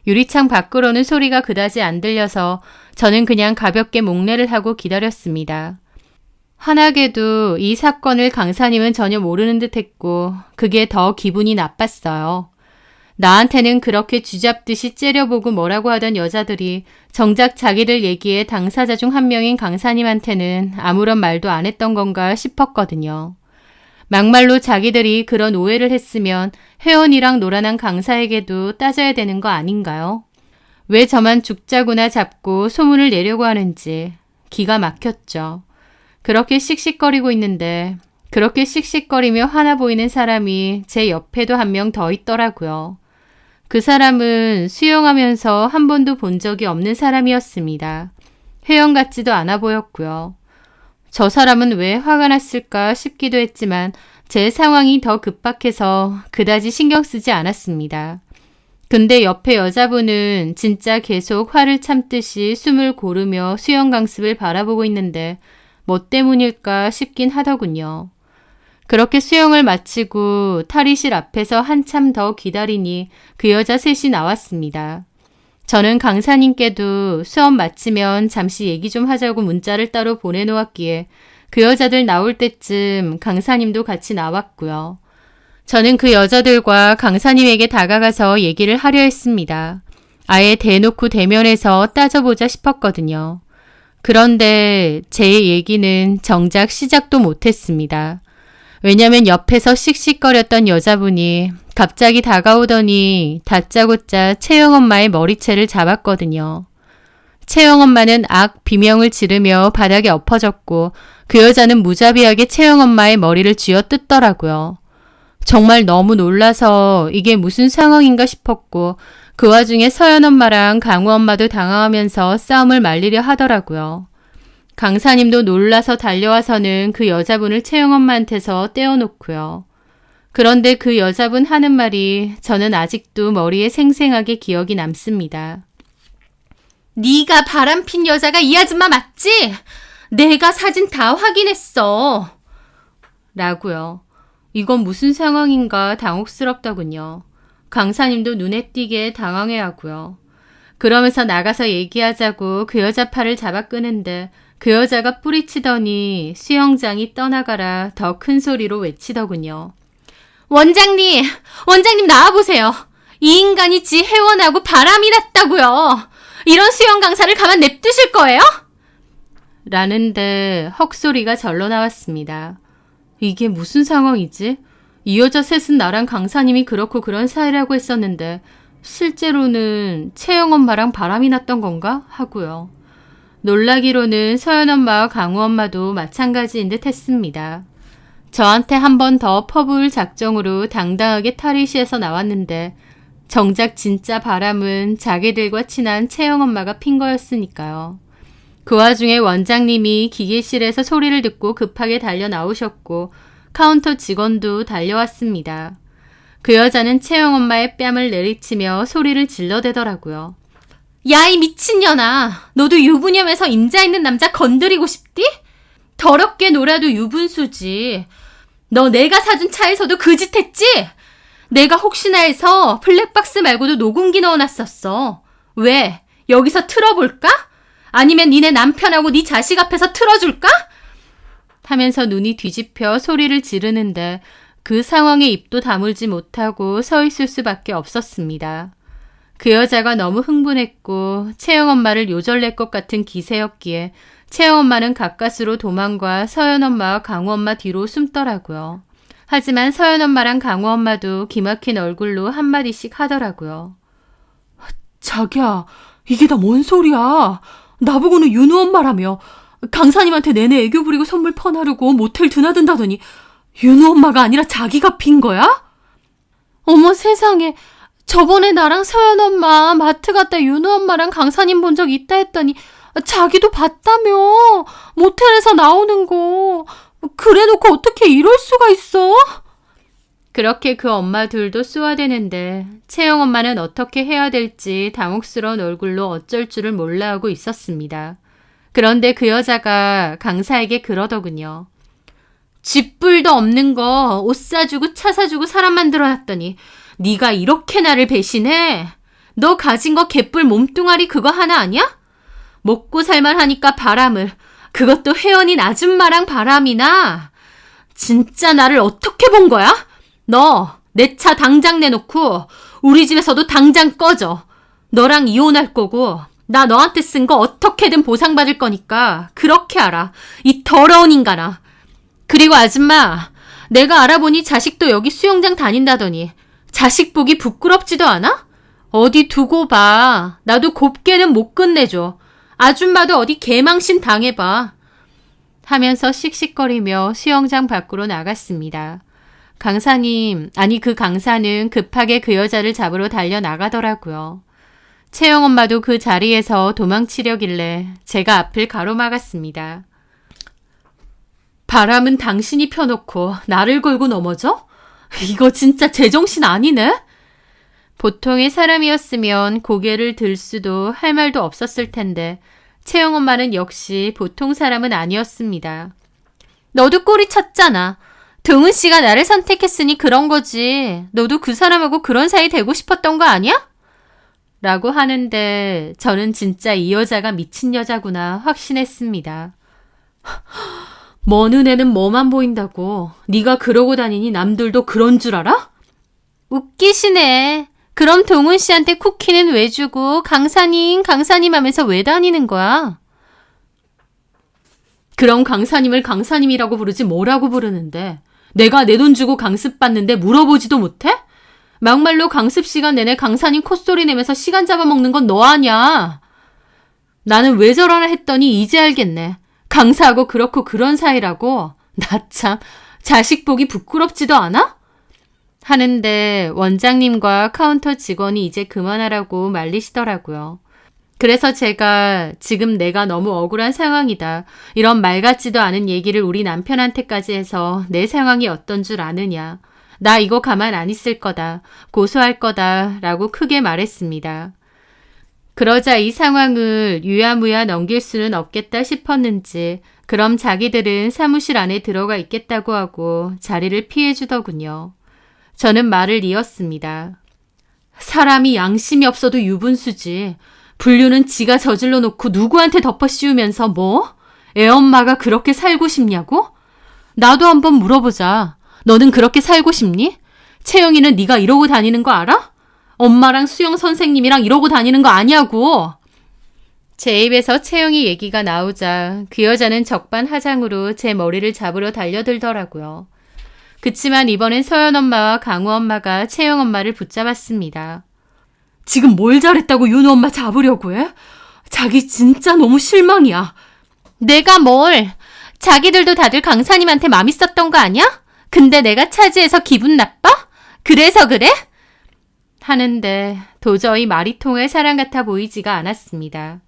유리창 밖으로는 소리가 그다지 안 들려서 저는 그냥 가볍게 목례를 하고 기다렸습니다. 환하게도 이 사건을 강사님은 전혀 모르는 듯 했고 그게 더 기분이 나빴어요. 나한테는 그렇게 쥐잡듯이 째려보고 뭐라고 하던 여자들이 정작 자기들 얘기에 당사자 중 한 명인 강사님한테는 아무런 말도 안 했던 건가 싶었거든요. 막말로 자기들이 그런 오해를 했으면 회원이랑 노란한 강사에게도 따져야 되는 거 아닌가요? 왜 저만 죽자구나 잡고 소문을 내려고 하는지 기가 막혔죠. 그렇게 씩씩거리고 있는데 그렇게 씩씩거리며 화나 보이는 사람이 제 옆에도 한 명 더 있더라고요. 그 사람은 수영하면서 한 번도 본 적이 없는 사람이었습니다. 회원 같지도 않아 보였고요. 저 사람은 왜 화가 났을까 싶기도 했지만 제 상황이 더 급박해서 그다지 신경 쓰지 않았습니다. 근데 옆에 여자분은 진짜 계속 화를 참듯이 숨을 고르며 수영 강습을 바라보고 있는데 뭐 때문일까 싶긴 하더군요. 그렇게 수영을 마치고 탈의실 앞에서 한참 더 기다리니 그 여자 셋이 나왔습니다. 저는 강사님께도 수업 마치면 잠시 얘기 좀 하자고 문자를 따로 보내놓았기에 그 여자들 나올 때쯤 강사님도 같이 나왔고요. 저는 그 여자들과 강사님에게 다가가서 얘기를 하려 했습니다. 아예 대놓고 대면해서 따져보자 싶었거든요. 그런데 제 얘기는 정작 시작도 못했습니다. 왜냐면 옆에서 씩씩거렸던 여자분이 갑자기 다가오더니 다짜고짜 채영 엄마의 머리채를 잡았거든요. 채영 엄마는 악 비명을 지르며 바닥에 엎어졌고 그 여자는 무자비하게 채영 엄마의 머리를 쥐어뜯더라고요. 정말 너무 놀라서 이게 무슨 상황인가 싶었고 그 와중에 서연 엄마랑 강우 엄마도 당황하면서 싸움을 말리려 하더라고요. 강사님도 놀라서 달려와서는 그 여자분을 채영 엄마한테서 떼어놓고요. 그런데 그 여자분 하는 말이 저는 아직도 머리에 생생하게 기억이 남습니다. 네가 바람핀 여자가 이 아줌마 맞지? 내가 사진 다 확인했어. 라고요. 이건 무슨 상황인가 당혹스럽더군요. 강사님도 눈에 띄게 당황해하고요. 그러면서 나가서 얘기하자고 그 여자 팔을 잡아 끄는데 그 여자가 뿌리치더니 수영장이 떠나가라 더 큰 소리로 외치더군요. 원장님 나와보세요. 이 인간이 지 회원하고 바람이 났다고요. 이런 수영 강사를 가만 냅두실 거예요? 라는데 헉소리가 절로 나왔습니다. 이게 무슨 상황이지? 이 여자 셋은 나랑 강사님이 그렇고 그런 사이라고 했었는데 실제로는 채영 엄마랑 바람이 났던 건가? 하고요. 놀라기로는 서연 엄마와 강우 엄마도 마찬가지인 듯 했습니다. 저한테 한 번 더 퍼부을 작정으로 당당하게 탈의실에서 나왔는데 정작 진짜 바람은 자기들과 친한 채영 엄마가 핀 거였으니까요. 그 와중에 원장님이 기계실에서 소리를 듣고 급하게 달려 나오셨고 카운터 직원도 달려왔습니다. 그 여자는 채영 엄마의 뺨을 내리치며 소리를 질러대더라고요. 야, 이 미친년아. 너도 유부녀면서 임자 있는 남자 건드리고 싶디? 더럽게 놀아도 유분수지. 너 내가 사준 차에서도 그 짓 했지? 내가 혹시나 해서 블랙박스 말고도 녹음기 넣어놨었어. 왜? 여기서 틀어볼까? 아니면 니네 남편하고 네 자식 앞에서 틀어줄까? 하면서 눈이 뒤집혀 소리를 지르는데 그 상황에 입도 다물지 못하고 서 있을 수밖에 없었습니다. 그 여자가 너무 흥분했고 채영 엄마를 요절낼 것 같은 기세였기에 채영 엄마는 가까스로 도망가 서연 엄마와 강우 엄마 뒤로 숨더라고요. 하지만 서연 엄마랑 강우 엄마도 기막힌 얼굴로 한마디씩 하더라고요. 자기야, 이게 다 뭔 소리야? 나보고는 윤우 엄마라며. 강사님한테 내내 애교 부리고 선물 퍼나르고 모텔 드나든다더니 윤우 엄마가 아니라 자기가 핀 거야? 어머 세상에. 저번에 나랑 서연 엄마 마트 갔다 윤우 엄마랑 강사님 본 적 있다 했더니 자기도 봤다며. 모텔에서 나오는 거. 그래놓고 어떻게 이럴 수가 있어? 그렇게 그 엄마 둘도 쏘아대는데 채영 엄마는 어떻게 해야 될지 당혹스러운 얼굴로 어쩔 줄을 몰라 하고 있었습니다. 그런데 그 여자가 강사에게 그러더군요. 쥐뿔도 없는 거 옷 사주고 차 사주고 사람 만들어놨더니 네가 이렇게 나를 배신해? 너 가진 거 개뿔 몸뚱아리 그거 하나 아니야? 먹고 살만 하니까 바람을. 그것도 혜연인 아줌마랑 바람이나? 진짜 나를 어떻게 본 거야? 너 내 차 당장 내놓고 우리 집에서도 당장 꺼져. 너랑 이혼할 거고 나 너한테 쓴 거 어떻게든 보상받을 거니까 그렇게 알아. 이 더러운 인간아. 그리고 아줌마, 내가 알아보니 자식도 여기 수영장 다닌다더니 자식 보기 부끄럽지도 않아? 어디 두고 봐. 나도 곱게는 못 끝내줘. 아줌마도 어디 개망신 당해봐. 하면서 씩씩거리며 수영장 밖으로 나갔습니다. 강사님, 아니 그 강사는 급하게 그 여자를 잡으러 달려나가더라고요. 채영 엄마도 그 자리에서 도망치려길래 제가 앞을 가로막았습니다. 바람은 당신이 펴놓고 나를 걸고 넘어져? 이거 진짜 제정신 아니네? 보통의 사람이었으면 고개를 들 수도 할 말도 없었을 텐데 채영 엄마는 역시 보통 사람은 아니었습니다. 너도 꼬리 쳤잖아. 등은 씨가 나를 선택했으니 그런 거지. 너도 그 사람하고 그런 사이 되고 싶었던 거 아니야? 라고 하는데 저는 진짜 이 여자가 미친 여자구나 확신했습니다. 먼 눈에는 뭐만 보인다고. 네가 그러고 다니니 남들도 그런 줄 알아? 웃기시네. 그럼 동훈 씨한테 쿠키는 왜 주고 강사님 하면서 왜 다니는 거야? 그럼 강사님을 강사님이라고 부르지 뭐라고 부르는데. 내가 내 돈 주고 강습 받는데 물어보지도 못해? 막말로 강습 시간 내내 강사님 콧소리 내면서 시간 잡아먹는 건 너 아냐. 나는 왜 저러나 했더니 이제 알겠네. 강사하고 그렇고 그런 사이라고. 나 참 자식 보기 부끄럽지도 않아? 하는데 원장님과 카운터 직원이 이제 그만하라고 말리시더라고요. 그래서 제가 지금 내가 너무 억울한 상황이다. 이런 말 같지도 않은 얘기를 우리 남편한테까지 해서 내 상황이 어떤 줄 아느냐. 나 이거 가만 안 있을 거다. 고소할 거다. 라고 크게 말했습니다. 그러자 이 상황을 유야무야 넘길 수는 없겠다 싶었는지 그럼 자기들은 사무실 안에 들어가 있겠다고 하고 자리를 피해주더군요. 저는 말을 이었습니다. 사람이 양심이 없어도 유분수지. 불륜은 지가 저질러 놓고 누구한테 덮어 씌우면서 뭐? 애엄마가 그렇게 살고 싶냐고? 나도 한번 물어보자. 너는 그렇게 살고 싶니? 채영이는 네가 이러고 다니는 거 알아? 엄마랑 수영 선생님이랑 이러고 다니는 거 아니냐고. 제 입에서 채영이 얘기가 나오자 그 여자는 적반하장으로 제 머리를 잡으러 달려들더라고요. 그치만 이번엔 서연 엄마와 강우 엄마가 채영 엄마를 붙잡았습니다. 지금 뭘 잘했다고 윤우 엄마 잡으려고 해? 자기 진짜 너무 실망이야. 내가 뭘? 자기들도 다들 강사님한테 맘 있었던 거 아니야? 근데 내가 차지해서 기분 나빠? 그래서 그래? 하는데 도저히 말이 통할 사람 같아 보이지가 않았습니다.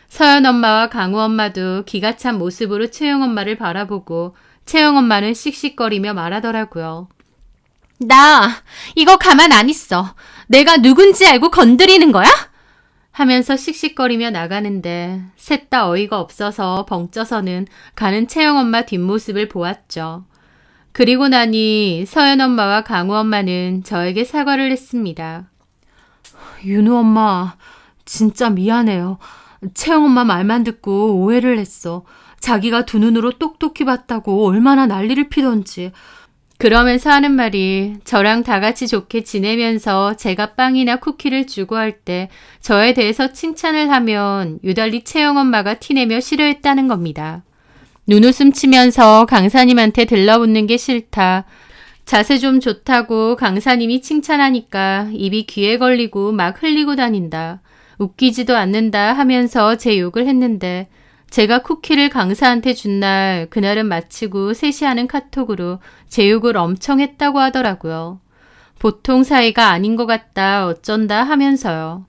서연 엄마와 강우 엄마도 기가 찬 모습으로 채영 엄마를 바라보고 채영 엄마는 씩씩거리며 말하더라고요. 나 이거 가만 안 있어. 내가 누군지 알고 건드리는 거야? 하면서 씩씩거리며 나가는데 셋 다 어이가 없어서 벙쪄서는 가는 채영 엄마 뒷모습을 보았죠. 그리고 나니 서연 엄마와 강우 엄마는 저에게 사과를 했습니다. 윤우 엄마, 진짜 미안해요. 채영 엄마 말만 듣고 오해를 했어. 자기가 두 눈으로 똑똑히 봤다고 얼마나 난리를 피던지. 그러면서 하는 말이 저랑 다 같이 좋게 지내면서 제가 빵이나 쿠키를 주고 할 때 저에 대해서 칭찬을 하면 유달리 채영 엄마가 티내며 싫어했다는 겁니다. 눈웃음 치면서 강사님한테 들러붙는 게 싫다. 자세 좀 좋다고 강사님이 칭찬하니까 입이 귀에 걸리고 막 흘리고 다닌다. 웃기지도 않는다 하면서 제 욕을 했는데 제가 쿠키를 강사한테 준 날 그날은 마치고 셋이 하는 카톡으로 제 욕을 엄청 했다고 하더라고요. 보통 사이가 아닌 것 같다 어쩐다 하면서요.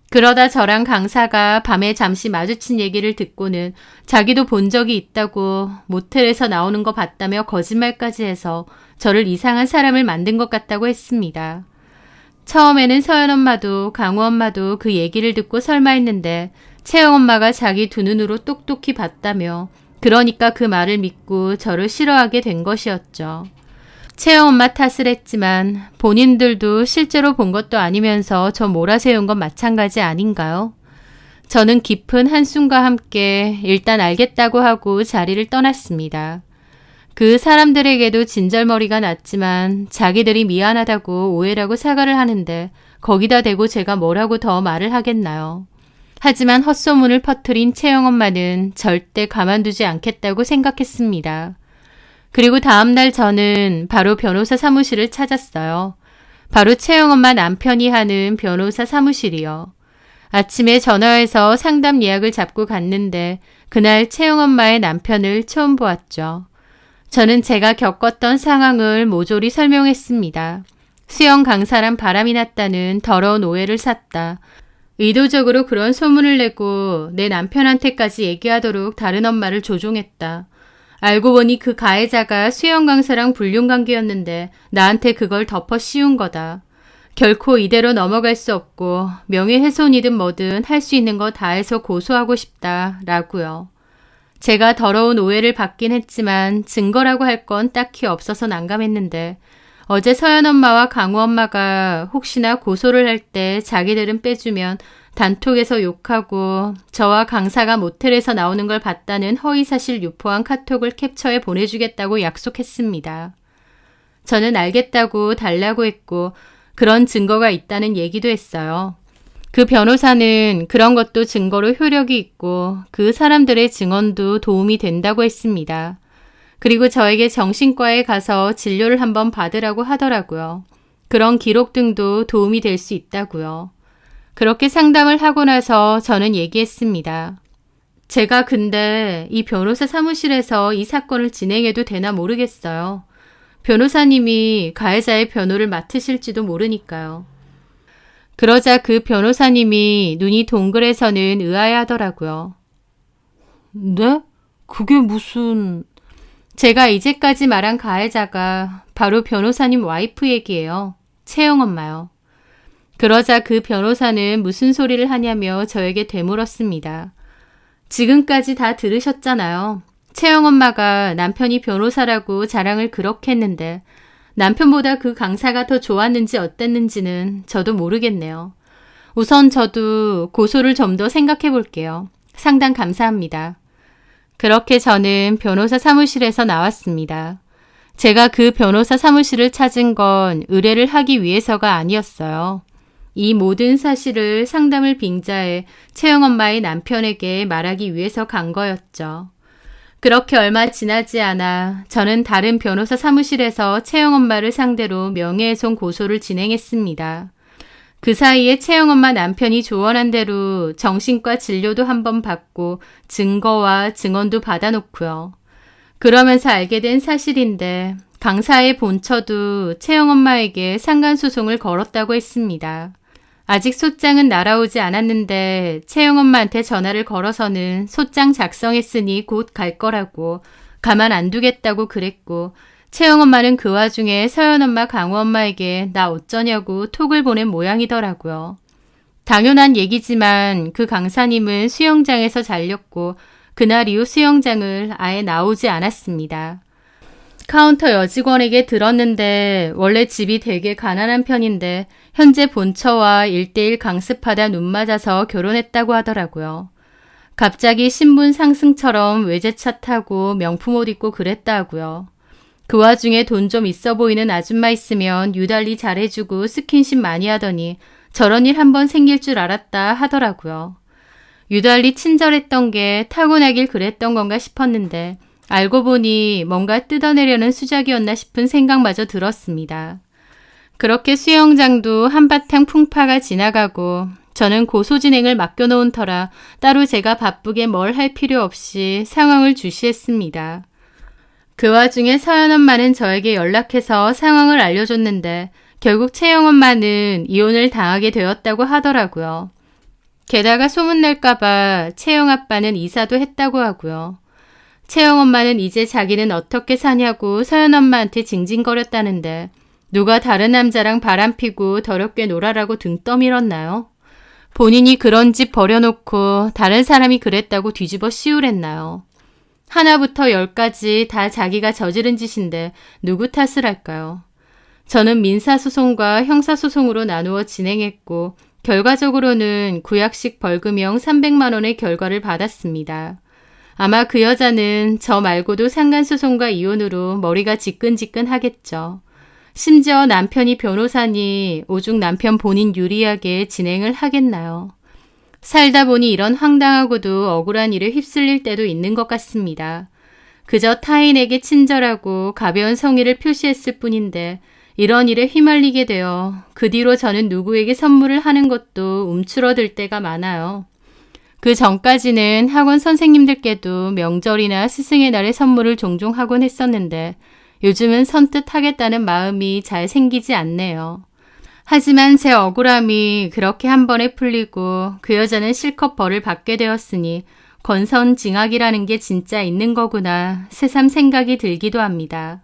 그러다 저랑 강사가 밤에 잠시 마주친 얘기를 듣고는 자기도 본 적이 있다고 모텔에서 나오는 거 봤다며 거짓말까지 해서 저를 이상한 사람을 만든 것 같다고 했습니다. 처음에는 서연 엄마도 강우 엄마도 그 얘기를 듣고 설마 했는데 채영 엄마가 자기 두 눈으로 똑똑히 봤다며 그러니까 그 말을 믿고 저를 싫어하게 된 것이었죠. 채영 엄마 탓을 했지만 본인들도 실제로 본 것도 아니면서 저 몰아세운 건 마찬가지 아닌가요? 저는 깊은 한숨과 함께 일단 알겠다고 하고 자리를 떠났습니다. 그 사람들에게도 진절머리가 났지만 자기들이 미안하다고 오해라고 사과를 하는데 거기다 대고 제가 뭐라고 더 말을 하겠나요? 하지만 헛소문을 퍼뜨린 채영 엄마는 절대 가만두지 않겠다고 생각했습니다. 그리고 다음날 저는 바로 변호사 사무실을 찾았어요. 바로 채영 엄마 남편이 하는 변호사 사무실이요. 아침에 전화해서 상담 예약을 잡고 갔는데 그날 채영 엄마의 남편을 처음 보았죠. 저는 제가 겪었던 상황을 모조리 설명했습니다. 수영 강사랑 바람이 났다는 더러운 오해를 샀다. 의도적으로 그런 소문을 내고 내 남편한테까지 얘기하도록 다른 엄마를 조종했다. 알고 보니 그 가해자가 수영 강사랑 불륜 관계였는데 나한테 그걸 덮어 씌운 거다. 결코 이대로 넘어갈 수 없고 명예훼손이든 뭐든 할 수 있는 거 다 해서 고소하고 싶다 라고요. 제가 더러운 오해를 받긴 했지만 증거라고 할 건 딱히 없어서 난감했는데 어제 서연 엄마와 강우 엄마가 혹시나 고소를 할 때 자기들은 빼주면 단톡에서 욕하고 저와 강사가 모텔에서 나오는 걸 봤다는 허위사실 유포한 카톡을 캡처해 보내주겠다고 약속했습니다. 저는 알겠다고 달라고 했고 그런 증거가 있다는 얘기도 했어요. 그 변호사는 그런 것도 증거로 효력이 있고 그 사람들의 증언도 도움이 된다고 했습니다. 그리고 저에게 정신과에 가서 진료를 한번 받으라고 하더라고요. 그런 기록 등도 도움이 될 수 있다고요. 그렇게 상담을 하고 나서 저는 얘기했습니다. 제가 근데 이 변호사 사무실에서 이 사건을 진행해도 되나 모르겠어요. 변호사님이 가해자의 변호를 맡으실지도 모르니까요. 그러자 그 변호사님이 눈이 동그래서는 의아해하더라고요. 네? 그게 무슨... 제가 이제까지 말한 가해자가 바로 변호사님 와이프 얘기예요. 채영 엄마요. 그러자 그 변호사는 무슨 소리를 하냐며 저에게 되물었습니다. 지금까지 다 들으셨잖아요. 채영 엄마가 남편이 변호사라고 자랑을 그렇게 했는데 남편보다 그 강사가 더 좋았는지 어땠는지는 저도 모르겠네요. 우선 저도 고소를 좀 더 생각해 볼게요. 상담 감사합니다. 그렇게 저는 변호사 사무실에서 나왔습니다. 제가 그 변호사 사무실을 찾은 건 의뢰를 하기 위해서가 아니었어요. 이 모든 사실을 상담을 빙자해 채영 엄마의 남편에게 말하기 위해서 간 거였죠. 그렇게 얼마 지나지 않아 저는 다른 변호사 사무실에서 채영 엄마를 상대로 명예훼손 고소를 진행했습니다. 그 사이에 채영 엄마 남편이 조언한 대로 정신과 진료도 한번 받고 증거와 증언도 받아놓고요. 그러면서 알게 된 사실인데 강사의 본처도 채영 엄마에게 상간소송을 걸었다고 했습니다. 아직 소장은 날아오지 않았는데 채영 엄마한테 전화를 걸어서는 소장 작성했으니 곧 갈 거라고 가만 안 두겠다고 그랬고 채영 엄마는 그 와중에 서연 엄마 강우 엄마에게 나 어쩌냐고 톡을 보낸 모양이더라고요. 당연한 얘기지만 그 강사님은 수영장에서 잘렸고 그날 이후 수영장을 아예 나오지 않았습니다. 카운터 여직원에게 들었는데 원래 집이 되게 가난한 편인데 현재 본처와 1:1 강습하다 눈 맞아서 결혼했다고 하더라고요. 갑자기 신분 상승처럼 외제차 타고 명품 옷 입고 그랬다 하고요. 그 와중에 돈 좀 있어 보이는 아줌마 있으면 유달리 잘해주고 스킨십 많이 하더니 저런 일 한번 생길 줄 알았다 하더라고요. 유달리 친절했던 게 타고나길 그랬던 건가 싶었는데 알고 보니 뭔가 뜯어내려는 수작이었나 싶은 생각마저 들었습니다. 그렇게 수영장도 한바탕 풍파가 지나가고 저는 고소진행을 맡겨놓은 터라 따로 제가 바쁘게 뭘 할 필요 없이 상황을 주시했습니다. 그 와중에 서연 엄마는 저에게 연락해서 상황을 알려줬는데 결국 채영 엄마는 이혼을 당하게 되었다고 하더라고요. 게다가 소문날까봐 채영 아빠는 이사도 했다고 하고요. 채영 엄마는 이제 자기는 어떻게 사냐고 서연 엄마한테 징징거렸다는데 누가 다른 남자랑 바람피고 더럽게 놀아라고 등 떠밀었나요? 본인이 그런 집 버려놓고 다른 사람이 그랬다고 뒤집어 씌우랬나요? 하나부터 10까지 다 자기가 저지른 짓인데 누구 탓을 할까요? 저는 민사소송과 형사소송으로 나누어 진행했고 결과적으로는 구약식 벌금형 300만 원의 결과를 받았습니다. 아마 그 여자는 저 말고도 상간소송과 이혼으로 머리가 지끈지끈 하겠죠. 심지어 남편이 변호사니 오죽 남편 본인 유리하게 진행을 하겠나요? 살다 보니 이런 황당하고도 억울한 일에 휩쓸릴 때도 있는 것 같습니다. 그저 타인에게 친절하고 가벼운 성의를 표시했을 뿐인데 이런 일에 휘말리게 되어 그 뒤로 저는 누구에게 선물을 하는 것도 움츠러들 때가 많아요. 그 전까지는 학원 선생님들께도 명절이나 스승의 날에 선물을 종종 하곤 했었는데 요즘은 선뜻 하겠다는 마음이 잘 생기지 않네요. 하지만 제 억울함이 그렇게 한 번에 풀리고 그 여자는 실컷 벌을 받게 되었으니 권선징악이라는 게 진짜 있는 거구나 새삼 생각이 들기도 합니다.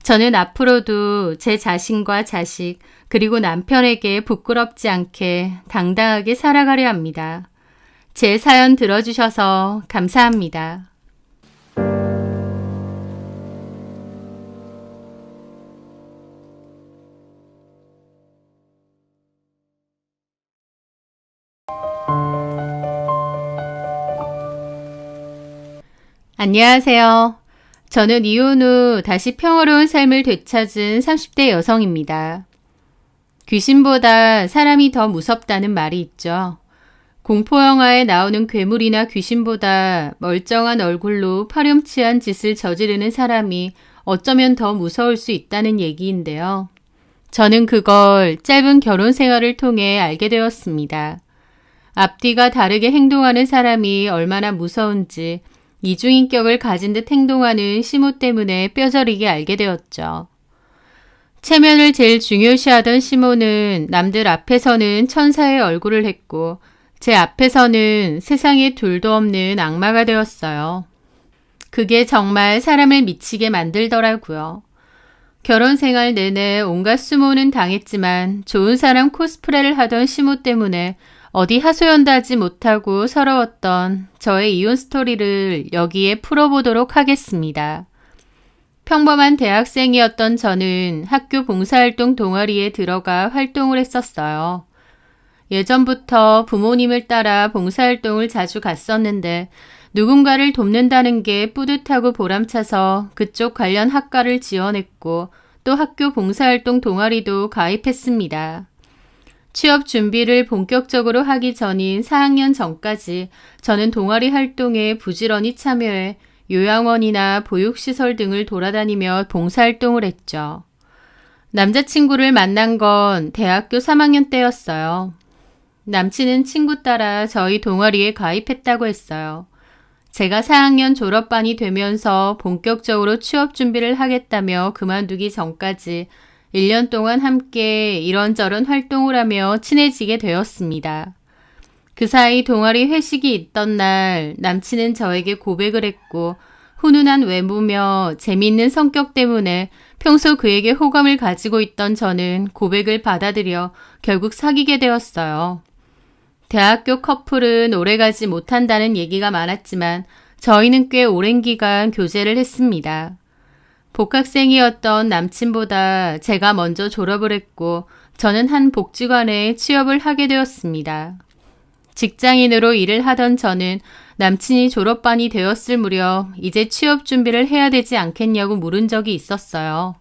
저는 앞으로도 제 자신과 자식 그리고 남편에게 부끄럽지 않게 당당하게 살아가려 합니다. 제 사연 들어주셔서 감사합니다. 안녕하세요. 저는 이혼 후 다시 평화로운 삶을 되찾은 30대 여성입니다. 귀신보다 사람이 더 무섭다는 말이 있죠. 공포영화에 나오는 괴물이나 귀신보다 멀쩡한 얼굴로 파렴치한 짓을 저지르는 사람이 어쩌면 더 무서울 수 있다는 얘기인데요. 저는 그걸 짧은 결혼 생활을 통해 알게 되었습니다. 앞뒤가 다르게 행동하는 사람이 얼마나 무서운지 이중인격을 가진 듯 행동하는 시모 때문에 뼈저리게 알게 되었죠. 체면을 제일 중요시하던 시모는 남들 앞에서는 천사의 얼굴을 했고 제 앞에서는 세상에 둘도 없는 악마가 되었어요. 그게 정말 사람을 미치게 만들더라고요. 결혼 생활 내내 온갖 수모는 당했지만 좋은 사람 코스프레를 하던 시모 때문에 어디 하소연도 하지 못하고 서러웠던 저의 이혼 스토리를 여기에 풀어보도록 하겠습니다. 평범한 대학생이었던 저는 학교 봉사활동 동아리에 들어가 활동을 했었어요. 예전부터 부모님을 따라 봉사활동을 자주 갔었는데 누군가를 돕는다는 게 뿌듯하고 보람차서 그쪽 관련 학과를 지원했고 또 학교 봉사활동 동아리도 가입했습니다. 취업 준비를 본격적으로 하기 전인 4학년 전까지 저는 동아리 활동에 부지런히 참여해 요양원이나 보육시설 등을 돌아다니며 봉사활동을 했죠. 남자친구를 만난 건 대학교 3학년 때였어요. 남친은 친구 따라 저희 동아리에 가입했다고 했어요. 제가 4학년 졸업반이 되면서 본격적으로 취업 준비를 하겠다며 그만두기 전까지 1년 동안 함께 이런저런 활동을 하며 친해지게 되었습니다. 그 사이 동아리 회식이 있던 날 남친은 저에게 고백을 했고 훈훈한 외모며 재미있는 성격 때문에 평소 그에게 호감을 가지고 있던 저는 고백을 받아들여 결국 사귀게 되었어요. 대학교 커플은 오래가지 못한다는 얘기가 많았지만 저희는 꽤 오랜 기간 교제를 했습니다. 복학생이었던 남친보다 제가 먼저 졸업을 했고 저는 한 복지관에 취업을 하게 되었습니다. 직장인으로 일을 하던 저는 남친이 졸업반이 되었을 무렵 이제 취업 준비를 해야 되지 않겠냐고 물은 적이 있었어요.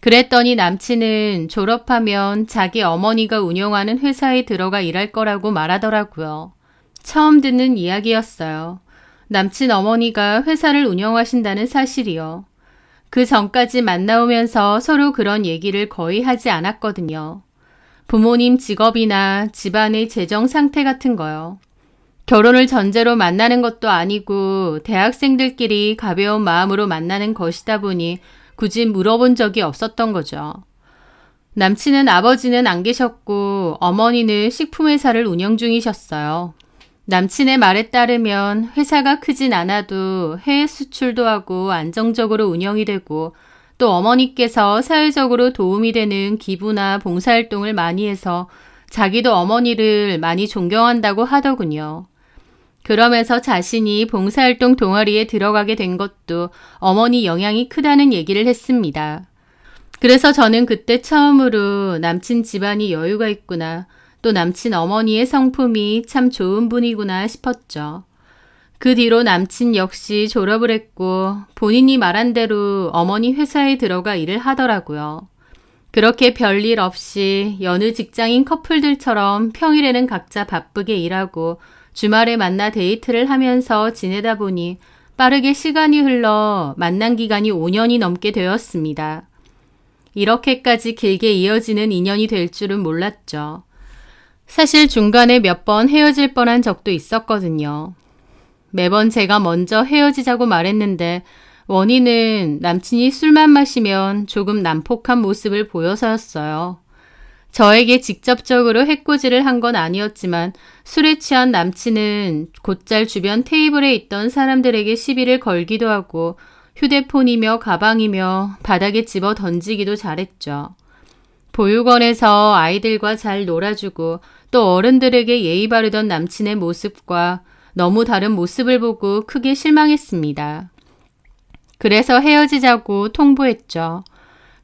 그랬더니 남친은 졸업하면 자기 어머니가 운영하는 회사에 들어가 일할 거라고 말하더라고요. 처음 듣는 이야기였어요. 남친 어머니가 회사를 운영하신다는 사실이요. 그 전까지 만나오면서 서로 그런 얘기를 거의 하지 않았거든요. 부모님 직업이나 집안의 재정 상태 같은 거요. 결혼을 전제로 만나는 것도 아니고 대학생들끼리 가벼운 마음으로 만나는 것이다 보니 굳이 물어본 적이 없었던 거죠. 남친은 아버지는 안 계셨고 어머니는 식품회사를 운영 중이셨어요. 남친의 말에 따르면 회사가 크진 않아도 해외 수출도 하고 안정적으로 운영이 되고 또 어머니께서 사회적으로 도움이 되는 기부나 봉사활동을 많이 해서 자기도 어머니를 많이 존경한다고 하더군요. 그러면서 자신이 봉사활동 동아리에 들어가게 된 것도 어머니 영향이 크다는 얘기를 했습니다. 그래서 저는 그때 처음으로 남친 집안이 여유가 있구나, 또 남친 어머니의 성품이 참 좋은 분이구나 싶었죠. 그 뒤로 남친 역시 졸업을 했고 본인이 말한 대로 어머니 회사에 들어가 일을 하더라고요. 그렇게 별일 없이 여느 직장인 커플들처럼 평일에는 각자 바쁘게 일하고 주말에 만나 데이트를 하면서 지내다 보니 빠르게 시간이 흘러 만난 기간이 5년이 넘게 되었습니다. 이렇게까지 길게 이어지는 인연이 될 줄은 몰랐죠. 사실 중간에 몇 번 헤어질 뻔한 적도 있었거든요. 매번 제가 먼저 헤어지자고 말했는데 원인은 남친이 술만 마시면 조금 난폭한 모습을 보여서였어요. 저에게 직접적으로 해코지를 한 건 아니었지만 술에 취한 남친은 곧잘 주변 테이블에 있던 사람들에게 시비를 걸기도 하고 휴대폰이며 가방이며 바닥에 집어 던지기도 잘했죠. 보육원에서 아이들과 잘 놀아주고 또 어른들에게 예의 바르던 남친의 모습과 너무 다른 모습을 보고 크게 실망했습니다. 그래서 헤어지자고 통보했죠.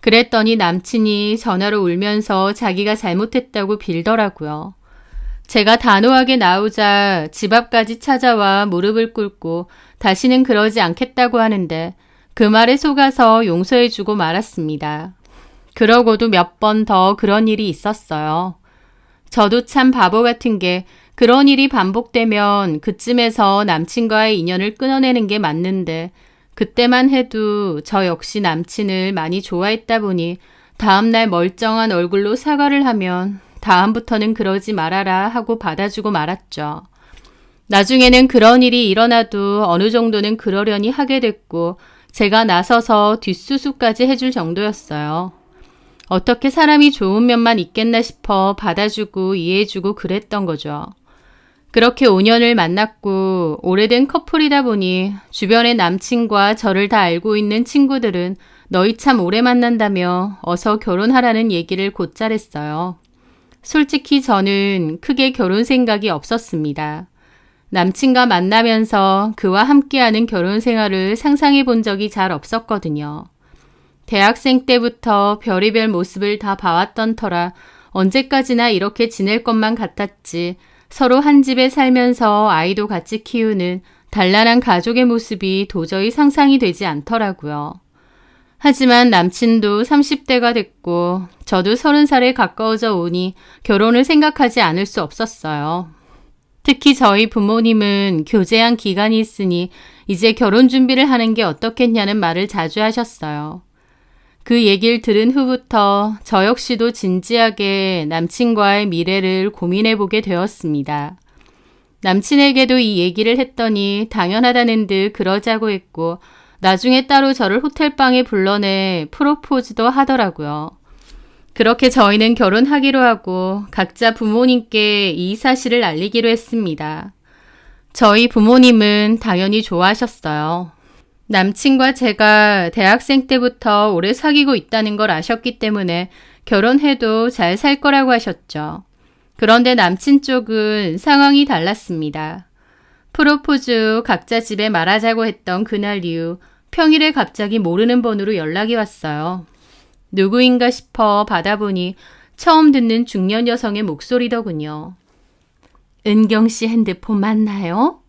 그랬더니 남친이 전화로 울면서 자기가 잘못했다고 빌더라고요. 제가 단호하게 나오자 집 앞까지 찾아와 무릎을 꿇고 다시는 그러지 않겠다고 하는데 그 말에 속아서 용서해주고 말았습니다. 그러고도 몇 번 더 그런 일이 있었어요. 저도 참 바보 같은 게 그런 일이 반복되면 그쯤에서 남친과의 인연을 끊어내는 게 맞는데 그때만 해도 저 역시 남친을 많이 좋아했다 보니 다음날 멀쩡한 얼굴로 사과를 하면 다음부터는 그러지 말아라 하고 받아주고 말았죠. 나중에는 그런 일이 일어나도 어느 정도는 그러려니 하게 됐고 제가 나서서 뒷수습까지 해줄 정도였어요. 어떻게 사람이 좋은 면만 있겠나 싶어 받아주고 이해해주고 그랬던 거죠. 그렇게 5년을 만났고 오래된 커플이다 보니 주변의 남친과 저를 다 알고 있는 친구들은 너희 참 오래 만난다며 어서 결혼하라는 얘기를 곧잘 했어요. 솔직히 저는 크게 결혼 생각이 없었습니다. 남친과 만나면서 그와 함께하는 결혼 생활을 상상해 본 적이 잘 없었거든요. 대학생 때부터 별의별 모습을 다 봐왔던 터라 언제까지나 이렇게 지낼 것만 같았지 서로 한 집에 살면서 아이도 같이 키우는 단란한 가족의 모습이 도저히 상상이 되지 않더라고요. 하지만 남친도 30대가 됐고 저도 30살에 가까워져 오니 결혼을 생각하지 않을 수 없었어요. 특히 저희 부모님은 교제한 기간이 있으니 이제 결혼 준비를 하는 게 어떻겠냐는 말을 자주 하셨어요. 그 얘기를 들은 후부터 저 역시도 진지하게 남친과의 미래를 고민해보게 되었습니다. 남친에게도 이 얘기를 했더니 당연하다는 듯 그러자고 했고 나중에 따로 저를 호텔방에 불러내 프로포즈도 하더라고요. 그렇게 저희는 결혼하기로 하고 각자 부모님께 이 사실을 알리기로 했습니다. 저희 부모님은 당연히 좋아하셨어요. 남친과 제가 대학생 때부터 오래 사귀고 있다는 걸 아셨기 때문에 결혼해도 잘 살 거라고 하셨죠. 그런데 남친 쪽은 상황이 달랐습니다. 프로포즈 각자 집에 말하자고 했던 그날 이후 평일에 갑자기 모르는 번호로 연락이 왔어요. 누구인가 싶어 받아보니 처음 듣는 중년 여성의 목소리더군요. 은경 씨 핸드폰 맞나요?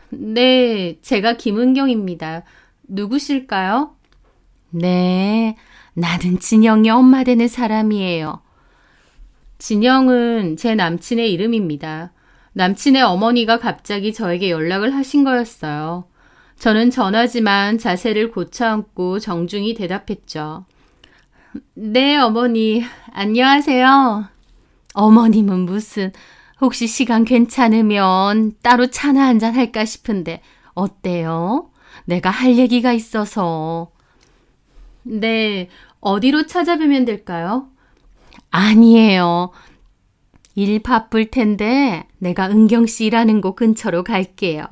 네, 제가 김은경입니다. 누구실까요? 네, 나는 진영이 엄마 되는 사람이에요. 진영은 제 남친의 이름입니다. 남친의 어머니가 갑자기 저에게 연락을 하신 거였어요. 저는 전화지만 자세를 고쳐앉고 정중히 대답했죠. 네, 어머니. 안녕하세요. 어머님은 무슨, 혹시 시간 괜찮으면 따로 차나 한잔 할까 싶은데 어때요? 내가 할 얘기가 있어서. 네, 어디로 찾아뵈면 될까요? 아니에요. 일 바쁠 텐데 내가 은경 씨 일하는 곳 근처로 갈게요.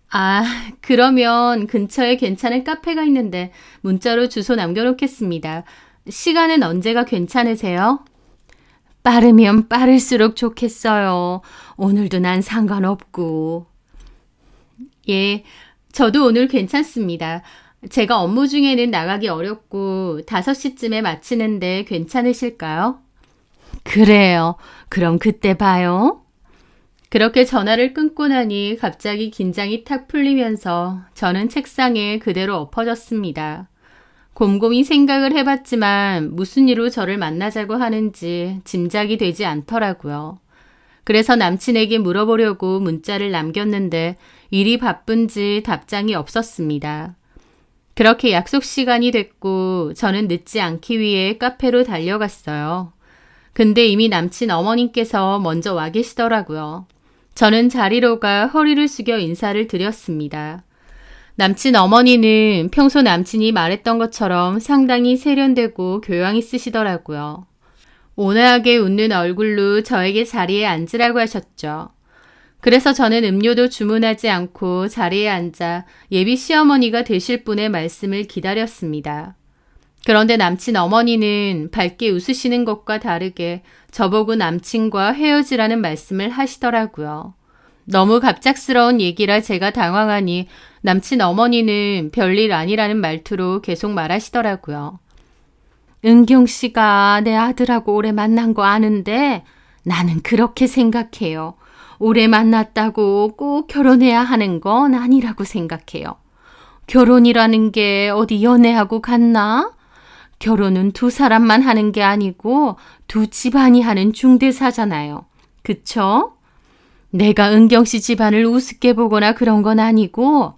아, 그러면 근처에 괜찮은 카페가 있는데 문자로 주소 남겨놓겠습니다. 시간은 언제가 괜찮으세요? 빠르면 빠를수록 좋겠어요. 오늘도 난 상관없고. 예, 저도 오늘 괜찮습니다. 제가 업무 중에는 나가기 어렵고 5시쯤에 마치는데 괜찮으실까요? 그래요. 그럼 그때 봐요. 그렇게 전화를 끊고 나니 갑자기 긴장이 탁 풀리면서 저는 책상에 그대로 엎어졌습니다. 곰곰이 생각을 해봤지만 무슨 이유로 저를 만나자고 하는지 짐작이 되지 않더라고요. 그래서 남친에게 물어보려고 문자를 남겼는데 일이 바쁜지 답장이 없었습니다. 그렇게 약속 시간이 됐고 저는 늦지 않기 위해 카페로 달려갔어요. 근데 이미 남친 어머님께서 먼저 와 계시더라고요. 저는 자리로 가 허리를 숙여 인사를 드렸습니다. 남친 어머니는 평소 남친이 말했던 것처럼 상당히 세련되고 교양 있으시더라고요. 온화하게 웃는 얼굴로 저에게 자리에 앉으라고 하셨죠. 그래서 저는 음료도 주문하지 않고 자리에 앉아 예비 시어머니가 되실 분의 말씀을 기다렸습니다. 그런데 남친 어머니는 밝게 웃으시는 것과 다르게 저보고 남친과 헤어지라는 말씀을 하시더라고요. 너무 갑작스러운 얘기라 제가 당황하니 남친 어머니는 별일 아니라는 말투로 계속 말하시더라고요. 은경 씨가 내 아들하고 오래 만난 거 아는데 나는 그렇게 생각해요. 오래 만났다고 꼭 결혼해야 하는 건 아니라고 생각해요. 결혼이라는 게 어디 연애하고 같나? 결혼은 두 사람만 하는 게 아니고 두 집안이 하는 중대사잖아요. 그쵸? 내가 은경 씨 집안을 우습게 보거나 그런 건 아니고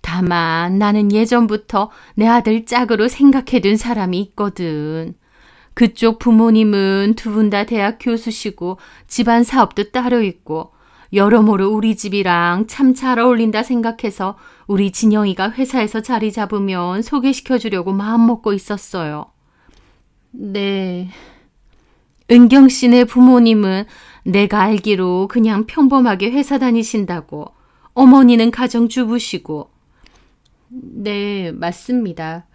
다만 나는 예전부터 내 아들 짝으로 생각해둔 사람이 있거든. 그쪽 부모님은 두 분 다 대학 교수시고 집안 사업도 따로 있고 여러모로 우리 집이랑 참 잘 어울린다 생각해서 우리 진영이가 회사에서 자리 잡으면 소개시켜주려고 마음먹고 있었어요. 네. 은경 씨네 부모님은 내가 알기로 그냥 평범하게 회사 다니신다고. 어머니는 가정주부시고. 네, 맞습니다.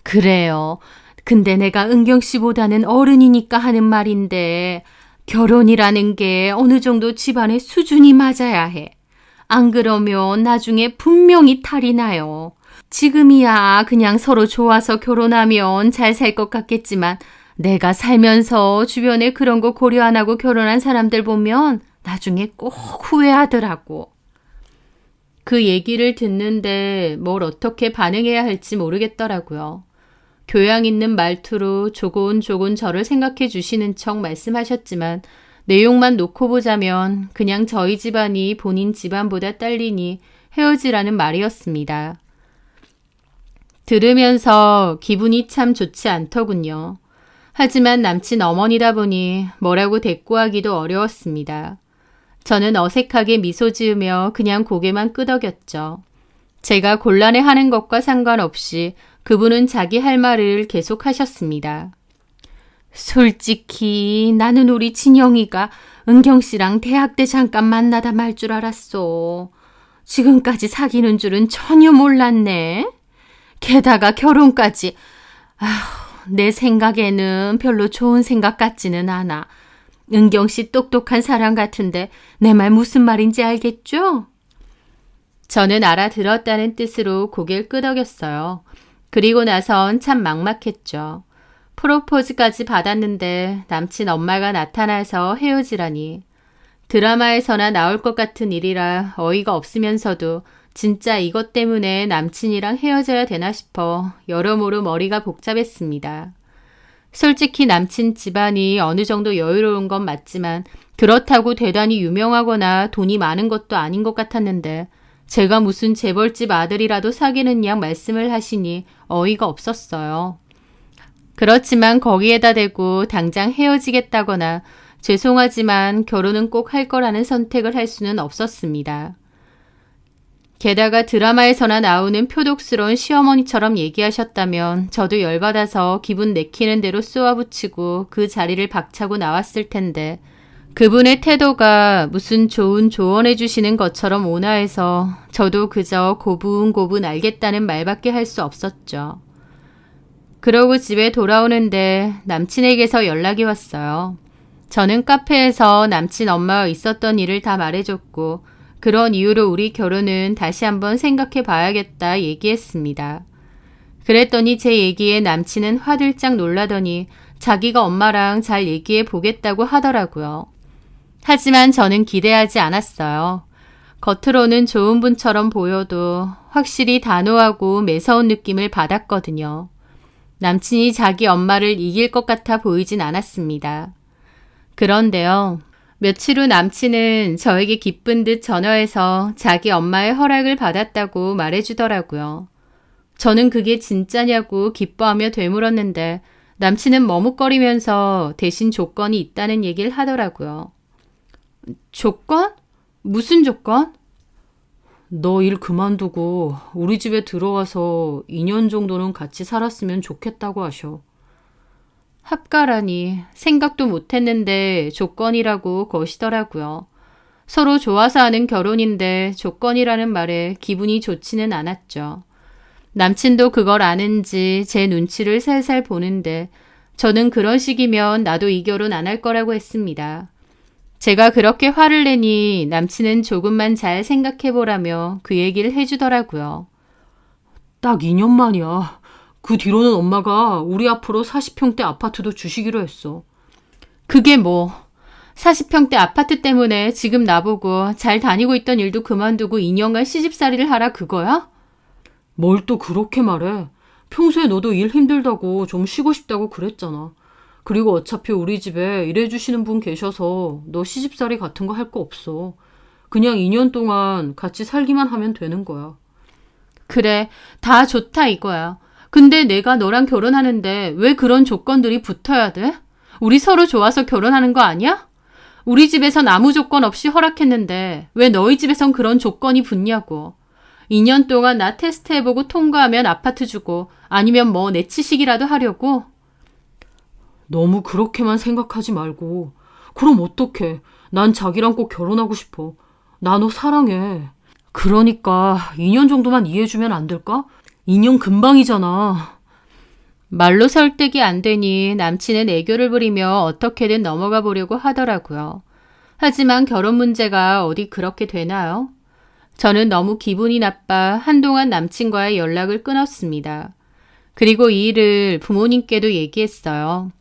그래요. 근데 내가 은경 씨보다는 어른이니까 하는 말인데 결혼이라는 게 어느 정도 집안의 수준이 맞아야 해. 안 그러면 나중에 분명히 탈이 나요. 지금이야 그냥 서로 좋아서 결혼하면 잘 살 것 같겠지만 내가 살면서 주변에 그런 거 고려 안 하고 결혼한 사람들 보면 나중에 꼭 후회하더라고. 그 얘기를 듣는데 뭘 어떻게 반응해야 할지 모르겠더라고요. 교양 있는 말투로 조곤조곤 저를 생각해 주시는 척 말씀하셨지만 내용만 놓고 보자면 그냥 저희 집안이 본인 집안보다 딸리니 헤어지라는 말이었습니다. 들으면서 기분이 참 좋지 않더군요. 하지만 남친 어머니다 보니 뭐라고 대꾸하기도 어려웠습니다. 저는 어색하게 미소 지으며 그냥 고개만 끄덕였죠. 제가 곤란해하는 것과 상관없이 그분은 자기 할 말을 계속 하셨습니다. 솔직히 나는 우리 진영이가 은경 씨랑 대학 때 잠깐 만나다 말 줄 알았어. 지금까지 사귀는 줄은 전혀 몰랐네. 게다가 결혼까지. 내 생각에는 별로 좋은 생각 같지는 않아. 은경 씨 똑똑한 사람 같은데 내 말 무슨 말인지 알겠죠? 저는 알아들었다는 뜻으로 고개를 끄덕였어요. 그리고 나선 참 막막했죠. 프로포즈까지 받았는데 남친 엄마가 나타나서 헤어지라니. 드라마에서나 나올 것 같은 일이라 어이가 없으면서도 진짜 이것 때문에 남친이랑 헤어져야 되나 싶어 여러모로 머리가 복잡했습니다. 솔직히 남친 집안이 어느 정도 여유로운 건 맞지만 그렇다고 대단히 유명하거나 돈이 많은 것도 아닌 것 같았는데 제가 무슨 재벌집 아들이라도 사귀는 양 말씀을 하시니 어이가 없었어요. 그렇지만 거기에다 대고 당장 헤어지겠다거나 죄송하지만 결혼은 꼭 할 거라는 선택을 할 수는 없었습니다. 게다가 드라마에서나 나오는 표독스러운 시어머니처럼 얘기하셨다면 저도 열받아서 기분 내키는 대로 쏘아붙이고 그 자리를 박차고 나왔을 텐데 그분의 태도가 무슨 좋은 조언해 주시는 것처럼 온화해서 저도 그저 고분고분 알겠다는 말밖에 할 수 없었죠. 그러고 집에 돌아오는데 남친에게서 연락이 왔어요. 저는 카페에서 남친 엄마와 있었던 일을 다 말해줬고 그런 이유로 우리 결혼은 다시 한번 생각해 봐야겠다 얘기했습니다. 그랬더니 제 얘기에 남친은 화들짝 놀라더니 자기가 엄마랑 잘 얘기해 보겠다고 하더라고요. 하지만 저는 기대하지 않았어요. 겉으로는 좋은 분처럼 보여도 확실히 단호하고 매서운 느낌을 받았거든요. 남친이 자기 엄마를 이길 것 같아 보이진 않았습니다. 그런데요. 며칠 후 남친은 저에게 기쁜 듯 전화해서 자기 엄마의 허락을 받았다고 말해주더라고요. 저는 그게 진짜냐고 기뻐하며 되물었는데 남친은 머뭇거리면서 대신 조건이 있다는 얘기를 하더라고요. 조건? 무슨 조건? 너 일 그만두고 우리 집에 들어와서 2년 정도는 같이 살았으면 좋겠다고 하셔. 합가라니 생각도 못했는데 조건이라고 거시더라고요. 서로 좋아서 하는 결혼인데 조건이라는 말에 기분이 좋지는 않았죠. 남친도 그걸 아는지 제 눈치를 살살 보는데 저는 그런 식이면 나도 이 결혼 안 할 거라고 했습니다. 제가 그렇게 화를 내니 남친은 조금만 잘 생각해보라며 그 얘기를 해주더라고요. 딱 2년 만이야. 그 뒤로는 엄마가 우리 앞으로 40평대 아파트도 주시기로 했어. 그게 뭐 40평대 아파트 때문에 지금 나보고 잘 다니고 있던 일도 그만두고 2년간 시집살이를 하라 그거야? 뭘 또 그렇게 말해. 평소에 너도 일 힘들다고 좀 쉬고 싶다고 그랬잖아. 그리고 어차피 우리 집에 일해주시는 분 계셔서 너 시집살이 같은 거 할 거 없어. 그냥 2년 동안 같이 살기만 하면 되는 거야. 그래, 다 좋다 이거야. 근데 내가 너랑 결혼하는데 왜 그런 조건들이 붙어야 돼? 우리 서로 좋아서 결혼하는 거 아니야? 우리 집에선 아무 조건 없이 허락했는데 왜 너희 집에선 그런 조건이 붙냐고. 2년 동안 나 테스트 해보고 통과하면 아파트 주고 아니면 뭐 내치식이라도 하려고? 너무 그렇게만 생각하지 말고. 그럼 어떡해. 난 자기랑 꼭 결혼하고 싶어. 나 너 사랑해. 그러니까 2년 정도만 이해해주면 안 될까? 2년 금방이잖아. 말로 설득이 안 되니 남친은 애교를 부리며 어떻게든 넘어가 보려고 하더라고요. 하지만 결혼 문제가 어디 그렇게 되나요? 저는 너무 기분이 나빠 한동안 남친과의 연락을 끊었습니다. 그리고 이 일을 부모님께도 얘기했어요.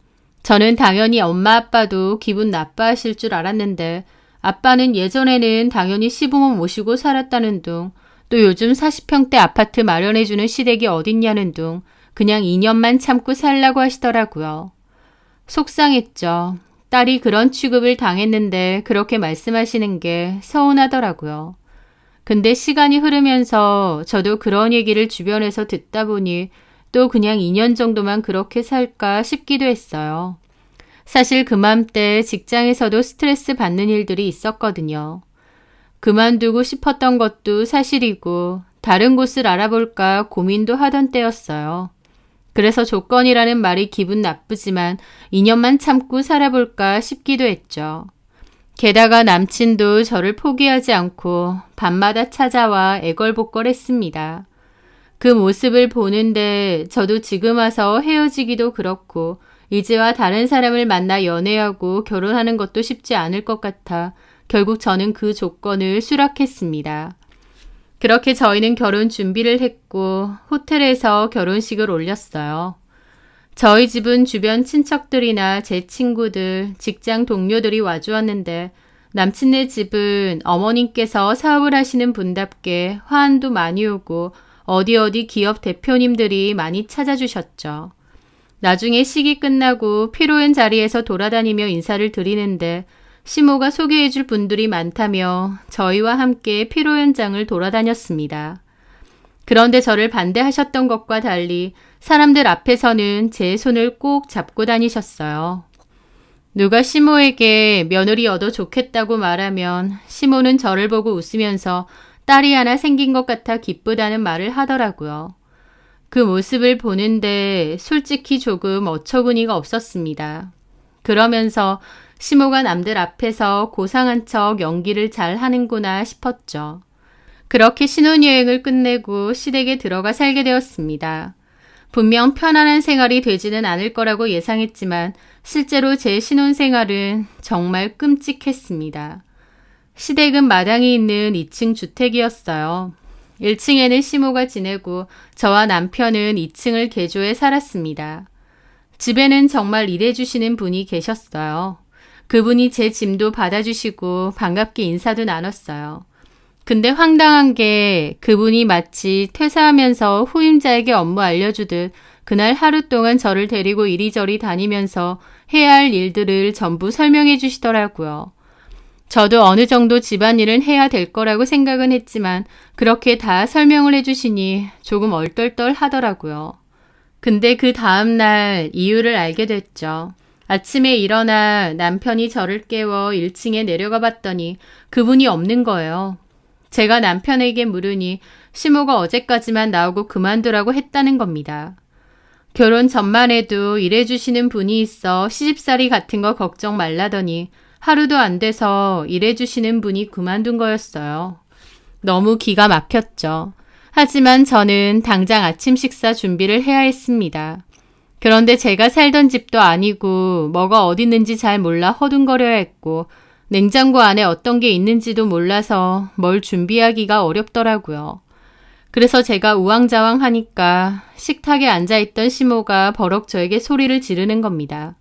저는 당연히 엄마 아빠도 기분 나빠하실 줄 알았는데 아빠는 예전에는 당연히 시부모 모시고 살았다는 둥, 또 요즘 40평대 아파트 마련해주는 시댁이 어딨냐는 둥 그냥 2년만 참고 살라고 하시더라고요. 속상했죠. 딸이 그런 취급을 당했는데 그렇게 말씀하시는 게 서운하더라고요. 근데 시간이 흐르면서 저도 그런 얘기를 주변에서 듣다 보니 또 그냥 2년 정도만 그렇게 살까 싶기도 했어요. 사실 그맘때 직장에서도 스트레스 받는 일들이 있었거든요. 그만두고 싶었던 것도 사실이고 다른 곳을 알아볼까 고민도 하던 때였어요. 그래서 조건이라는 말이 기분 나쁘지만 2년만 참고 살아볼까 싶기도 했죠. 게다가 남친도 저를 포기하지 않고 밤마다 찾아와 애걸복걸했습니다. 그 모습을 보는데 저도 지금 와서 헤어지기도 그렇고 이제와 다른 사람을 만나 연애하고 결혼하는 것도 쉽지 않을 것 같아 결국 저는 그 조건을 수락했습니다. 그렇게 저희는 결혼 준비를 했고 호텔에서 결혼식을 올렸어요. 저희 집은 주변 친척들이나 제 친구들, 직장 동료들이 와주었는데 남친네 집은 어머님께서 사업을 하시는 분답게 화환도 많이 오고 어디 기업 대표님들이 많이 찾아주셨죠. 나중에 식이 끝나고 피로한 자리에서 돌아다니며 인사를 드리는데 시모가 소개해줄 분들이 많다며 저희와 함께 피로 현장을 돌아다녔습니다. 그런데 저를 반대하셨던 것과 달리 사람들 앞에서는 제 손을 꼭 잡고 다니셨어요. 누가 시모에게 며느리 얻어 좋겠다고 말하면 시모는 저를 보고 웃으면서 딸이 하나 생긴 것 같아 기쁘다는 말을 하더라고요. 그 모습을 보는데 솔직히 조금 어처구니가 없었습니다. 그러면서 시모가 남들 앞에서 고상한 척 연기를 잘 하는구나 싶었죠. 그렇게 신혼여행을 끝내고 시댁에 들어가 살게 되었습니다. 분명 편안한 생활이 되지는 않을 거라고 예상했지만 실제로 제 신혼생활은 정말 끔찍했습니다. 시댁은 마당이 있는 2층 주택이었어요. 1층에는 시모가 지내고 저와 남편은 2층을 개조해 살았습니다. 집에는 정말 일해주시는 분이 계셨어요. 그분이 제 짐도 받아주시고 반갑게 인사도 나눴어요. 근데 황당한 게 그분이 마치 퇴사하면서 후임자에게 업무 알려주듯 그날 하루 동안 저를 데리고 이리저리 다니면서 해야 할 일들을 전부 설명해 주시더라고요. 저도 어느 정도 집안일은 해야 될 거라고 생각은 했지만 그렇게 다 설명을 해주시니 조금 얼떨떨 하더라고요. 근데 그 다음날 이유를 알게 됐죠. 아침에 일어나 남편이 저를 깨워 1층에 내려가 봤더니 그분이 없는 거예요. 제가 남편에게 물으니 시모가 어제까지만 나오고 그만두라고 했다는 겁니다. 결혼 전만 해도 일해주시는 분이 있어 시집살이 같은 거 걱정 말라더니 하루도 안 돼서 일해주시는 분이 그만둔 거였어요. 너무 기가 막혔죠. 하지만 저는 당장 아침 식사 준비를 해야 했습니다. 그런데 제가 살던 집도 아니고 뭐가 어디 있는지 잘 몰라 허둥거려야 했고 냉장고 안에 어떤 게 있는지도 몰라서 뭘 준비하기가 어렵더라고요. 그래서 제가 우왕좌왕하니까 식탁에 앉아있던 시모가 버럭 저에게 소리를 지르는 겁니다.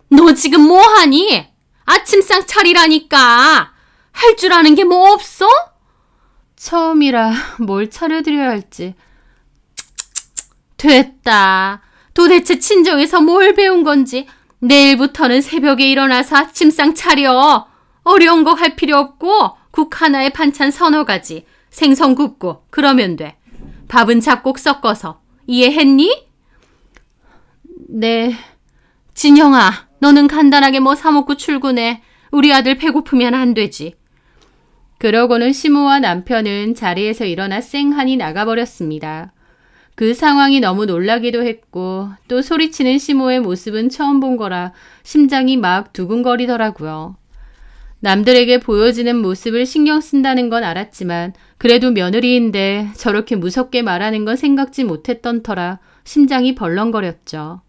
너 지금 뭐하니? 아침상 차리라니까. 할 줄 아는 게 뭐 없어? 처음이라 뭘 차려드려야 할지. 됐다. 도대체 친정에서 뭘 배운 건지 내일부터는 새벽에 일어나서 아침상 차려. 어려운 거 할 필요 없고 국 하나에 반찬 서너 가지. 생선 굽고 그러면 돼. 밥은 잡곡 섞어서. 이해했니? 네. 진영아, 너는 간단하게 뭐 사먹고 출근해. 우리 아들 배고프면 안 되지. 그러고는 시모와 남편은 자리에서 일어나 쌩하니 나가버렸습니다. 그 상황이 너무 놀라기도 했고 또 소리치는 시모의 모습은 처음 본 거라 심장이 막 두근거리더라고요. 남들에게 보여지는 모습을 신경 쓴다는 건 알았지만 그래도 며느리인데 저렇게 무섭게 말하는 건 생각지 못했던 터라 심장이 벌렁거렸죠.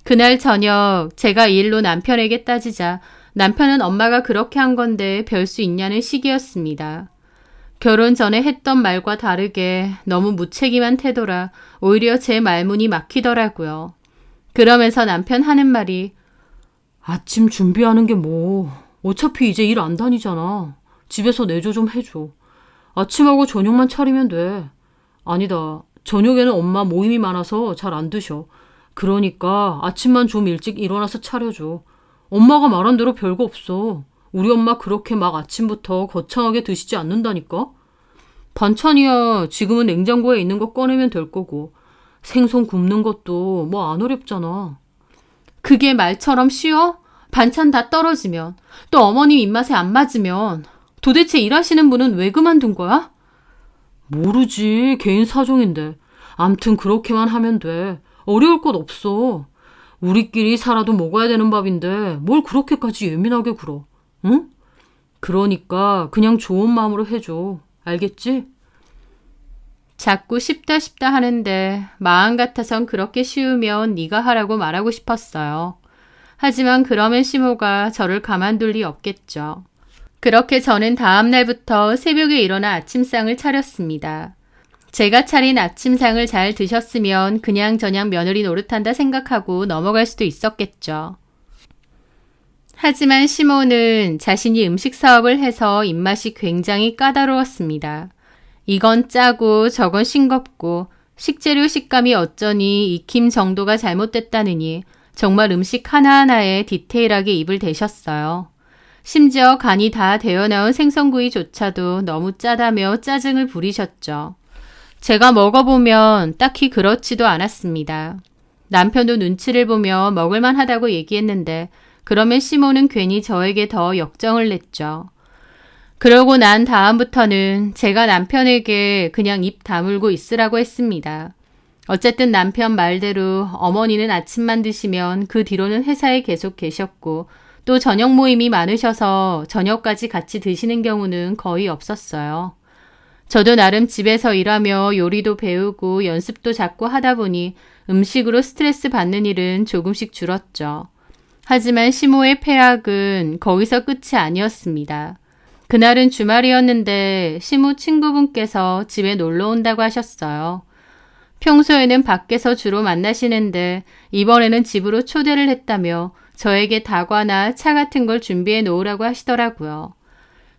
그날 저녁 제가 이 일로 남편에게 따지자 남편은 엄마가 그렇게 한 건데 별 수 있냐는 식이었습니다. 결혼 전에 했던 말과 다르게 너무 무책임한 태도라 오히려 제 말문이 막히더라고요. 그러면서 남편 하는 말이 아침 준비하는 게 뭐. 어차피 이제 일 안 다니잖아. 집에서 내조 좀 해줘. 아침하고 저녁만 차리면 돼. 아니다. 저녁에는 엄마 모임이 많아서 잘 안 드셔. 그러니까 아침만 좀 일찍 일어나서 차려줘. 엄마가 말한 대로 별거 없어. 우리 엄마 그렇게 막 아침부터 거창하게 드시지 않는다니까? 반찬이야 지금은 냉장고에 있는 거 꺼내면 될 거고 생선 굽는 것도 뭐 안 어렵잖아. 그게 말처럼 쉬워? 반찬 다 떨어지면 또 어머님 입맛에 안 맞으면 도대체 일하시는 분은 왜 그만둔 거야? 모르지. 개인 사정인데. 암튼 그렇게만 하면 돼. 어려울 것 없어. 우리끼리 살아도 먹어야 되는 밥인데 뭘 그렇게까지 예민하게 굴어. 응? 그러니까 그냥 좋은 마음으로 해줘. 알겠지? 자꾸 쉽다 쉽다 하는데 마음 같아선 그렇게 쉬우면 네가 하라고 말하고 싶었어요. 하지만 그러면 시모가 저를 가만둘 리 없겠죠. 그렇게 저는 다음 날부터 새벽에 일어나 아침상을 차렸습니다. 제가 차린 아침상을 잘 드셨으면 그냥저냥 며느리 노릇한다 생각하고 넘어갈 수도 있었겠죠. 하지만 시모는 자신이 음식 사업을 해서 입맛이 굉장히 까다로웠습니다. 이건 짜고 저건 싱겁고 식재료 식감이 어쩌니 익힘 정도가 잘못됐다느니 정말 음식 하나하나에 디테일하게 입을 대셨어요. 심지어 간이 다 되어나온 생선구이조차도 너무 짜다며 짜증을 부리셨죠. 제가 먹어보면 딱히 그렇지도 않았습니다. 남편도 눈치를 보며 먹을만 하다고 얘기했는데 그러면 시모는 괜히 저에게 더 역정을 냈죠. 그러고 난 다음부터는 제가 남편에게 그냥 입 다물고 있으라고 했습니다. 어쨌든 남편 말대로 어머니는 아침만 드시면 그 뒤로는 회사에 계속 계셨고 또 저녁 모임이 많으셔서 저녁까지 같이 드시는 경우는 거의 없었어요. 저도 나름 집에서 일하며 요리도 배우고 연습도 자꾸 하다 보니 음식으로 스트레스 받는 일은 조금씩 줄었죠. 하지만 시모의 폐악은 거기서 끝이 아니었습니다. 그날은 주말이었는데 시모 친구분께서 집에 놀러 온다고 하셨어요. 평소에는 밖에서 주로 만나시는데 이번에는 집으로 초대를 했다며 저에게 다과나 차 같은 걸 준비해 놓으라고 하시더라고요.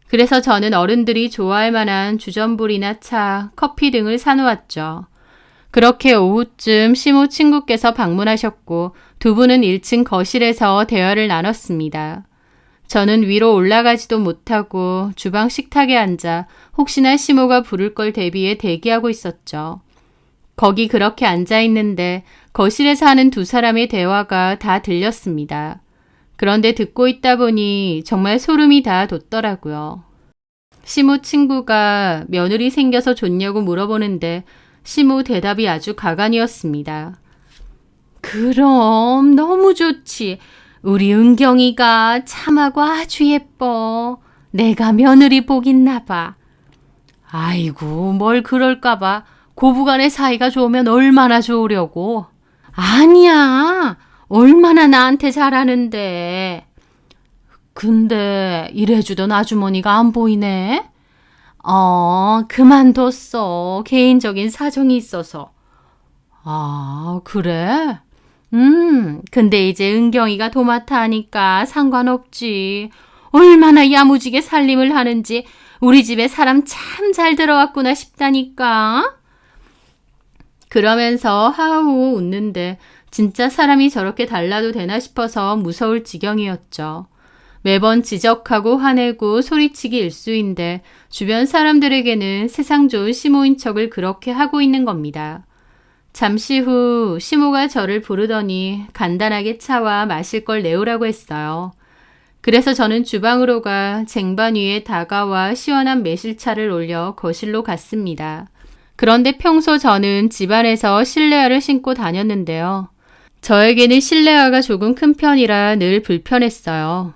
그래서 저는 어른들이 좋아할 만한 주전부리나 차, 커피 등을 사놓았죠. 그렇게 오후쯤 시모 친구께서 방문하셨고 두 분은 1층 거실에서 대화를 나눴습니다. 저는 위로 올라가지도 못하고 주방 식탁에 앉아 혹시나 시모가 부를 걸 대비해 대기하고 있었죠. 거기 그렇게 앉아 있는데 거실에서 하는 두 사람의 대화가 다 들렸습니다. 그런데 듣고 있다 보니 정말 소름이 다 돋더라고요. 시모 친구가 며느리 생겨서 좋냐고 물어보는데 시모 대답이 아주 가관이었습니다. 그럼 너무 좋지. 우리 은경이가 참하고 아주 예뻐. 내가 며느리 복 있나 봐. 아이고 뭘 그럴까 봐. 고부간의 사이가 좋으면 얼마나 좋으려고. 아니야. 얼마나 나한테 잘하는데. 근데 일해주던 아주머니가 안 보이네. 그만뒀어. 개인적인 사정이 있어서. 아, 그래? 근데 이제 은경이가 도맡아 하니까 상관없지. 얼마나 야무지게 살림을 하는지 우리 집에 사람 참 잘 들어왔구나 싶다니까. 그러면서 하하호 웃는데 진짜 사람이 저렇게 달라도 되나 싶어서 무서울 지경이었죠. 매번 지적하고 화내고 소리치기 일쑤인데 주변 사람들에게는 세상 좋은 시모인 척을 그렇게 하고 있는 겁니다. 잠시 후 시모가 저를 부르더니 간단하게 차와 마실 걸 내오라고 했어요. 그래서 저는 주방으로 가 쟁반 위에 다과와 시원한 매실차를 올려 거실로 갔습니다. 그런데 평소 저는 집안에서 실내화를 신고 다녔는데요. 저에게는 실내화가 조금 큰 편이라 늘 불편했어요.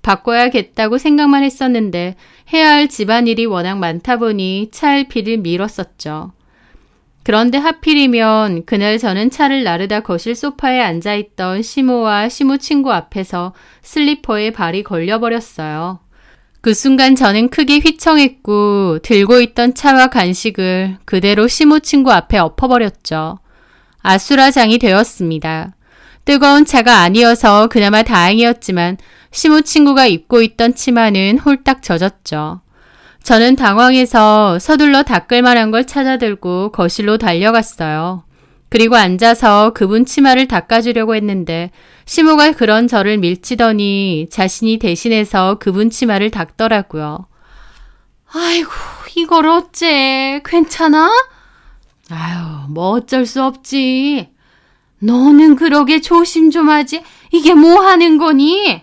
바꿔야겠다고 생각만 했었는데 해야 할 집안일이 워낙 많다 보니 차일피를 미뤘었죠. 그런데 하필이면 그날 저는 차를 나르다 거실 소파에 앉아있던 시모와 시모 친구 앞에서 슬리퍼에 발이 걸려버렸어요. 그 순간 저는 크게 휘청했고 들고 있던 차와 간식을 그대로 시모 친구 앞에 엎어버렸죠. 아수라장이 되었습니다. 뜨거운 차가 아니어서 그나마 다행이었지만 시모 친구가 입고 있던 치마는 홀딱 젖었죠. 저는 당황해서 서둘러 닦을 만한 걸 찾아들고 거실로 달려갔어요. 그리고 앉아서 그분 치마를 닦아주려고 했는데 시모가 그런 저를 밀치더니 자신이 대신해서 그분 치마를 닦더라고요. 아이고, 이걸 어째? 괜찮아? 아유, 뭐 어쩔 수 없지. 너는 그러게 조심 좀 하지. 이게 뭐 하는 거니?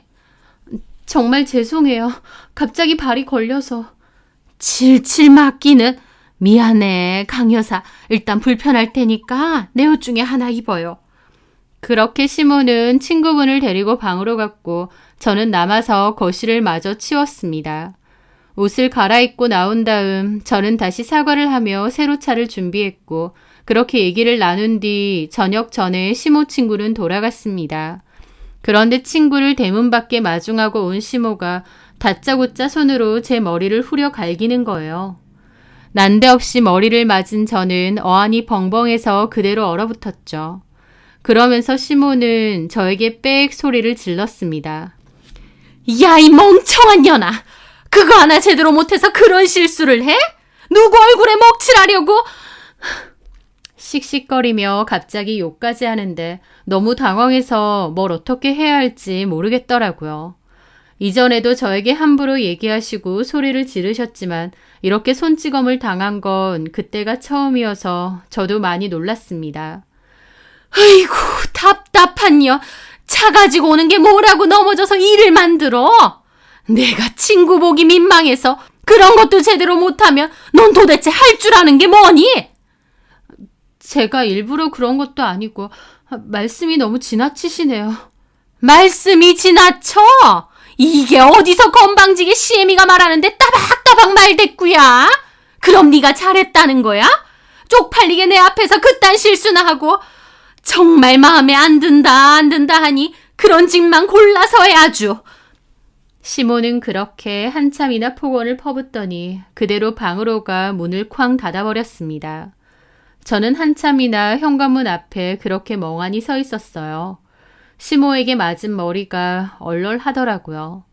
정말 죄송해요. 갑자기 발이 걸려서. 칠칠 맞기는. 미안해, 강 여사. 일단 불편할 테니까 내 옷 중에 하나 입어요. 그렇게 시모는 친구분을 데리고 방으로 갔고 저는 남아서 거실을 마저 치웠습니다. 옷을 갈아입고 나온 다음 저는 다시 사과를 하며 새로 차를 준비했고 그렇게 얘기를 나눈 뒤 저녁 전에 시모 친구는 돌아갔습니다. 그런데 친구를 대문 밖에 마중하고 온 시모가 다짜고짜 손으로 제 머리를 후려 갈기는 거예요. 난데없이 머리를 맞은 저는 어안이 벙벙해서 그대로 얼어붙었죠. 그러면서 시모는 저에게 빽 소리를 질렀습니다. 야, 이 멍청한 년아! 그거 하나 제대로 못해서 그런 실수를 해? 누구 얼굴에 먹칠하려고? 씩씩거리며 갑자기 욕까지 하는데 너무 당황해서 뭘 어떻게 해야 할지 모르겠더라고요. 이전에도 저에게 함부로 얘기하시고 소리를 지르셨지만 이렇게 손찌검을 당한 건 그때가 처음이어서 저도 많이 놀랐습니다. 아이고, 답답한 년. 차 가지고 오는 게 뭐라고 넘어져서 일을 만들어? 내가 친구 보기 민망해서 그런 것도 제대로 못하면 넌 도대체 할 줄 아는 게 뭐니? 제가 일부러 그런 것도 아니고 말씀이 너무 지나치시네요. 말씀이 지나쳐? 이게 어디서 건방지게 시애미가 말하는데 따박따박 말대꾸야? 그럼 네가 잘했다는 거야? 쪽팔리게 내 앞에서 그딴 실수나 하고 정말 마음에 안 든다 하니 그런 짓만 골라서 해 아주. 시모는 그렇게 한참이나 폭언을 퍼붓더니 그대로 방으로 가 문을 쾅 닫아버렸습니다. 저는 한참이나 현관문 앞에 그렇게 멍하니 서 있었어요. 시모에게 맞은 머리가 얼얼하더라고요.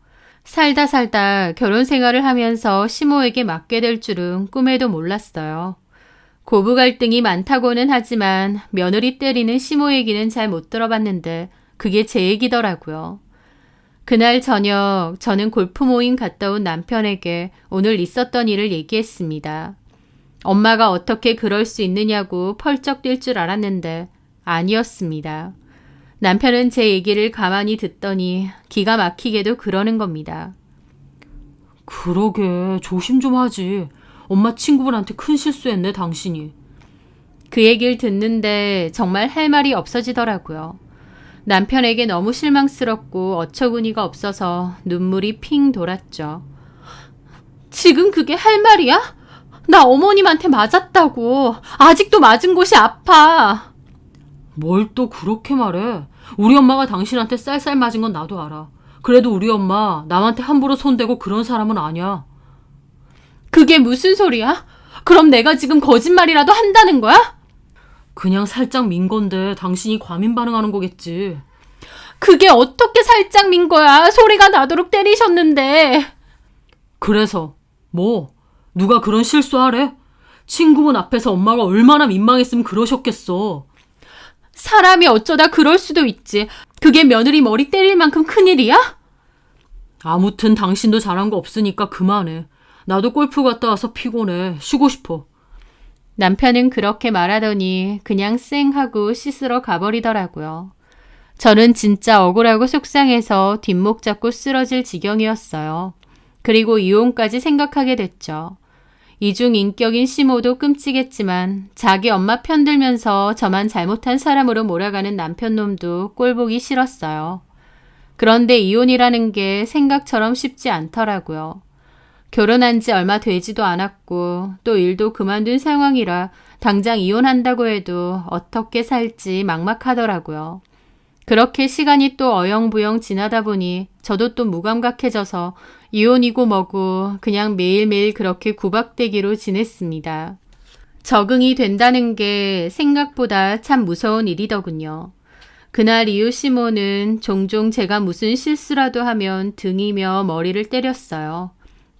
살다 결혼 생활을 하면서 시모에게 맞게 될 줄은 꿈에도 몰랐어요. 고부 갈등이 많다고는 하지만 며느리 때리는 시모 얘기는 잘 못 들어봤는데 그게 제 얘기더라고요. 그날 저녁 저는 골프 모임 갔다 온 남편에게 오늘 있었던 일을 얘기했습니다. 엄마가 어떻게 그럴 수 있느냐고 펄쩍 뛸 줄 알았는데 아니었습니다. 남편은 제 얘기를 가만히 듣더니 기가 막히게도 그러는 겁니다. 그러게, 조심 좀 하지. 엄마 친구분한테 큰 실수했네, 당신이. 그 얘기를 듣는데 정말 할 말이 없어지더라고요. 남편에게 너무 실망스럽고 어처구니가 없어서 눈물이 핑 돌았죠. 지금 그게 할 말이야? 나 어머님한테 맞았다고. 아직도 맞은 곳이 아파. 뭘 또 그렇게 말해? 우리 엄마가 당신한테 쌀쌀 맞은 건 나도 알아. 그래도 우리 엄마 남한테 함부로 손대고 그런 사람은 아니야. 그게 무슨 소리야? 그럼 내가 지금 거짓말이라도 한다는 거야? 그냥 살짝 민 건데 당신이 과민 반응하는 거겠지. 그게 어떻게 살짝 민 거야? 소리가 나도록 때리셨는데. 그래서 뭐? 누가 그런 실수하래? 친구분 앞에서 엄마가 얼마나 민망했으면 그러셨겠어. 사람이 어쩌다 그럴 수도 있지. 그게 며느리 머리 때릴 만큼 큰일이야? 아무튼 당신도 잘한 거 없으니까 그만해. 나도 골프 갔다 와서 피곤해. 쉬고 싶어. 남편은 그렇게 말하더니 그냥 쌩 하고 씻으러 가버리더라고요. 저는 진짜 억울하고 속상해서 뒷목 잡고 쓰러질 지경이었어요. 그리고 이혼까지 생각하게 됐죠. 이중인격인 시모도 끔찍했지만 자기 엄마 편들면서 저만 잘못한 사람으로 몰아가는 남편놈도 꼴보기 싫었어요. 그런데 이혼이라는 게 생각처럼 쉽지 않더라고요. 결혼한 지 얼마 되지도 않았고 또 일도 그만둔 상황이라 당장 이혼한다고 해도 어떻게 살지 막막하더라고요. 그렇게 시간이 또 어영부영 지나다 보니 저도 또 무감각해져서 이혼이고 뭐고 그냥 매일매일 그렇게 구박대기로 지냈습니다. 적응이 된다는 게 생각보다 참 무서운 일이더군요. 그날 이후 시모는 종종 제가 무슨 실수라도 하면 등이며 머리를 때렸어요.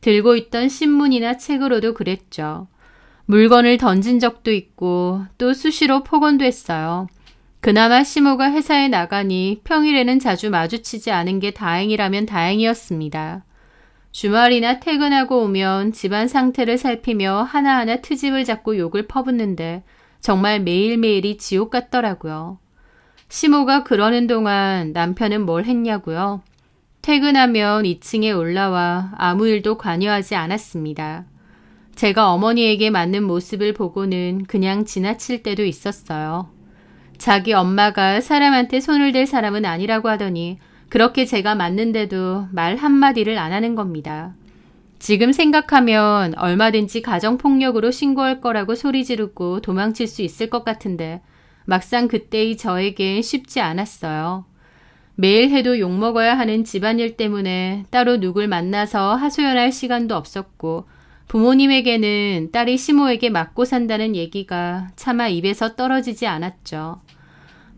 들고 있던 신문이나 책으로도 그랬죠. 물건을 던진 적도 있고 또 수시로 폭언도 했어요. 그나마 시모가 회사에 나가니 평일에는 자주 마주치지 않은 게 다행이라면 다행이었습니다. 주말이나 퇴근하고 오면 집안 상태를 살피며 하나하나 트집을 잡고 욕을 퍼붓는데 정말 매일매일이 지옥 같더라고요. 시모가 그러는 동안 남편은 뭘 했냐고요? 퇴근하면 2층에 올라와 아무 일도 관여하지 않았습니다. 제가 어머니에게 맞는 모습을 보고는 그냥 지나칠 때도 있었어요. 자기 엄마가 사람한테 손을 댈 사람은 아니라고 하더니 그렇게 제가 맞는데도 말 한마디를 안 하는 겁니다. 지금 생각하면 얼마든지 가정폭력으로 신고할 거라고 소리 지르고 도망칠 수 있을 것 같은데 막상 그때의 저에겐 쉽지 않았어요. 매일 해도 욕먹어야 하는 집안일 때문에 따로 누굴 만나서 하소연할 시간도 없었고 부모님에게는 딸이 시모에게 맞고 산다는 얘기가 차마 입에서 떨어지지 않았죠.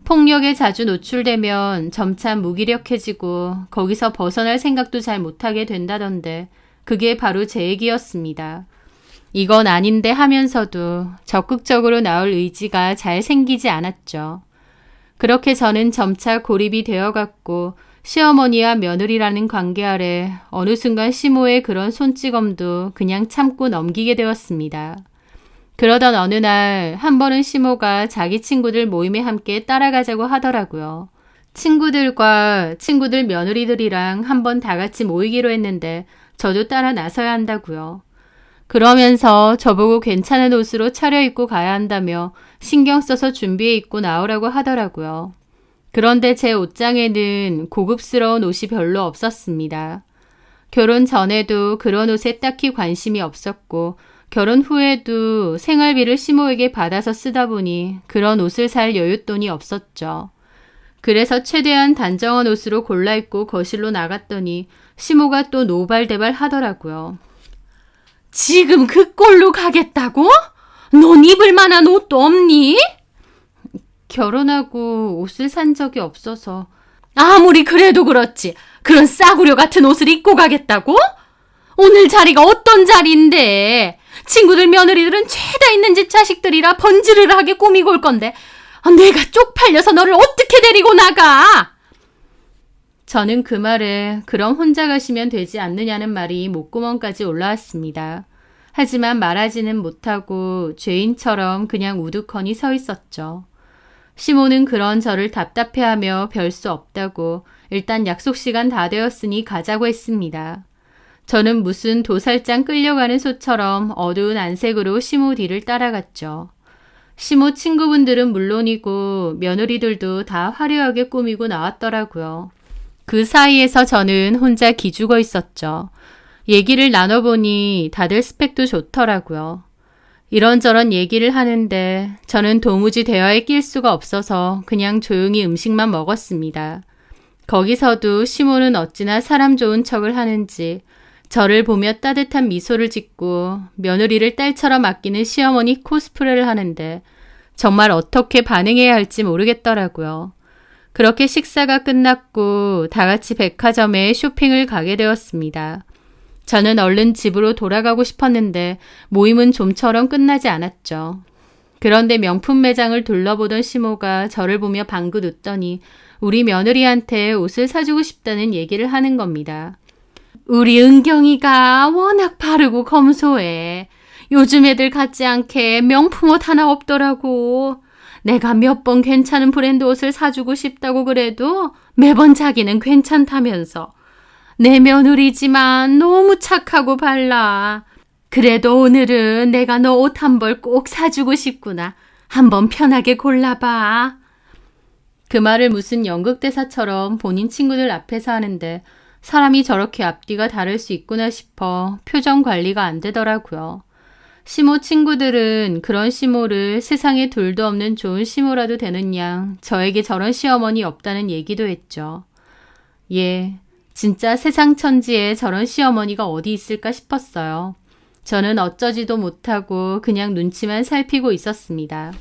폭력에 자주 노출되면 점차 무기력해지고 거기서 벗어날 생각도 잘 못하게 된다던데 그게 바로 제 얘기였습니다. 이건 아닌데 하면서도 적극적으로 나올 의지가 잘 생기지 않았죠. 그렇게 저는 점차 고립이 되어갔고 시어머니와 며느리라는 관계 아래 어느 순간 시모의 그런 손찌검도 그냥 참고 넘기게 되었습니다. 그러던 어느 날 한 번은 시모가 자기 친구들 모임에 함께 따라가자고 하더라고요. 친구들과 친구들 며느리들이랑 한번 다 같이 모이기로 했는데 저도 따라 나서야 한다고요. 그러면서 저보고 괜찮은 옷으로 차려입고 가야 한다며 신경 써서 준비해 입고 나오라고 하더라고요. 그런데 제 옷장에는 고급스러운 옷이 별로 없었습니다. 결혼 전에도 그런 옷에 딱히 관심이 없었고 결혼 후에도 생활비를 시모에게 받아서 쓰다 보니 그런 옷을 살 여윳돈이 없었죠. 그래서 최대한 단정한 옷으로 골라 입고 거실로 나갔더니 시모가 또 노발대발 하더라고요. 지금 그 꼴로 가겠다고? 넌 입을 만한 옷도 없니? 결혼하고 옷을 산 적이 없어서. 아무리 그래도 그렇지. 그런 싸구려 같은 옷을 입고 가겠다고? 오늘 자리가 어떤 자리인데? 친구들 며느리들은 죄다 있는 집 자식들이라 번지르르하게 꾸미고 올 건데 내가 쪽팔려서 너를 어떻게 데리고 나가? 저는 그 말에 그럼 혼자 가시면 되지 않느냐는 말이 목구멍까지 올라왔습니다. 하지만 말하지는 못하고 죄인처럼 그냥 우두커니 서 있었죠. 시모는 그런 저를 답답해하며 별 수 없다고 일단 약속 시간 다 되었으니 가자고 했습니다. 저는 무슨 도살장 끌려가는 소처럼 어두운 안색으로 시모 뒤를 따라갔죠. 시모 친구분들은 물론이고 며느리들도 다 화려하게 꾸미고 나왔더라고요. 그 사이에서 저는 혼자 기죽어 있었죠. 얘기를 나눠보니 다들 스펙도 좋더라고요. 이런저런 얘기를 하는데 저는 도무지 대화에 낄 수가 없어서 그냥 조용히 음식만 먹었습니다. 거기서도 시모는 어찌나 사람 좋은 척을 하는지 저를 보며 따뜻한 미소를 짓고 며느리를 딸처럼 아끼는 시어머니 코스프레를 하는데 정말 어떻게 반응해야 할지 모르겠더라고요. 그렇게 식사가 끝났고 다 같이 백화점에 쇼핑을 가게 되었습니다. 저는 얼른 집으로 돌아가고 싶었는데 모임은 좀처럼 끝나지 않았죠. 그런데 명품 매장을 둘러보던 시모가 저를 보며 방긋 웃더니 우리 며느리한테 옷을 사주고 싶다는 얘기를 하는 겁니다. 우리 은경이가 워낙 바르고 검소해. 요즘 애들 같지 않게 명품 옷 하나 없더라고. 내가 몇 번 괜찮은 브랜드 옷을 사주고 싶다고 그래도 매번 자기는 괜찮다면서. 내 며느리지만 너무 착하고 발라. 그래도 오늘은 내가 너 옷 한 벌 꼭 사주고 싶구나. 한번 편하게 골라봐. 그 말을 무슨 연극대사처럼 본인 친구들 앞에서 하는데 사람이 저렇게 앞뒤가 다를 수 있구나 싶어 표정 관리가 안 되더라고요. 시모 친구들은 그런 시모를 세상에 둘도 없는 좋은 시모라도 되는 양 저에게 저런 시어머니 없다는 얘기도 했죠. 예, 진짜 세상 천지에 저런 시어머니가 어디 있을까 싶었어요. 저는 어쩌지도 못하고 그냥 눈치만 살피고 있었습니다.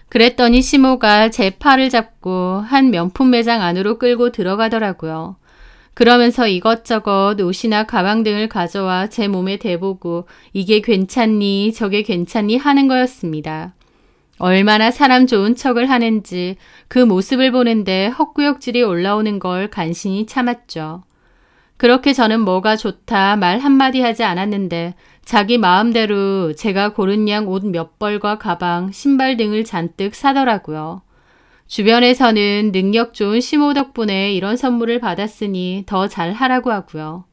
그랬더니 시모가 제 팔을 잡고 한 명품 매장 안으로 끌고 들어가더라고요. 그러면서 이것저것 옷이나 가방 등을 가져와 제 몸에 대보고 이게 괜찮니 저게 괜찮니 하는 거였습니다. 얼마나 사람 좋은 척을 하는지 그 모습을 보는데 헛구역질이 올라오는 걸 간신히 참았죠. 그렇게 저는 뭐가 좋다 말 한마디 하지 않았는데 자기 마음대로 제가 고른 양 옷 몇 벌과 가방, 신발 등을 잔뜩 사더라고요. 주변에서는 능력 좋은 시모 덕분에 이런 선물을 받았으니 더 잘하라고 하고요.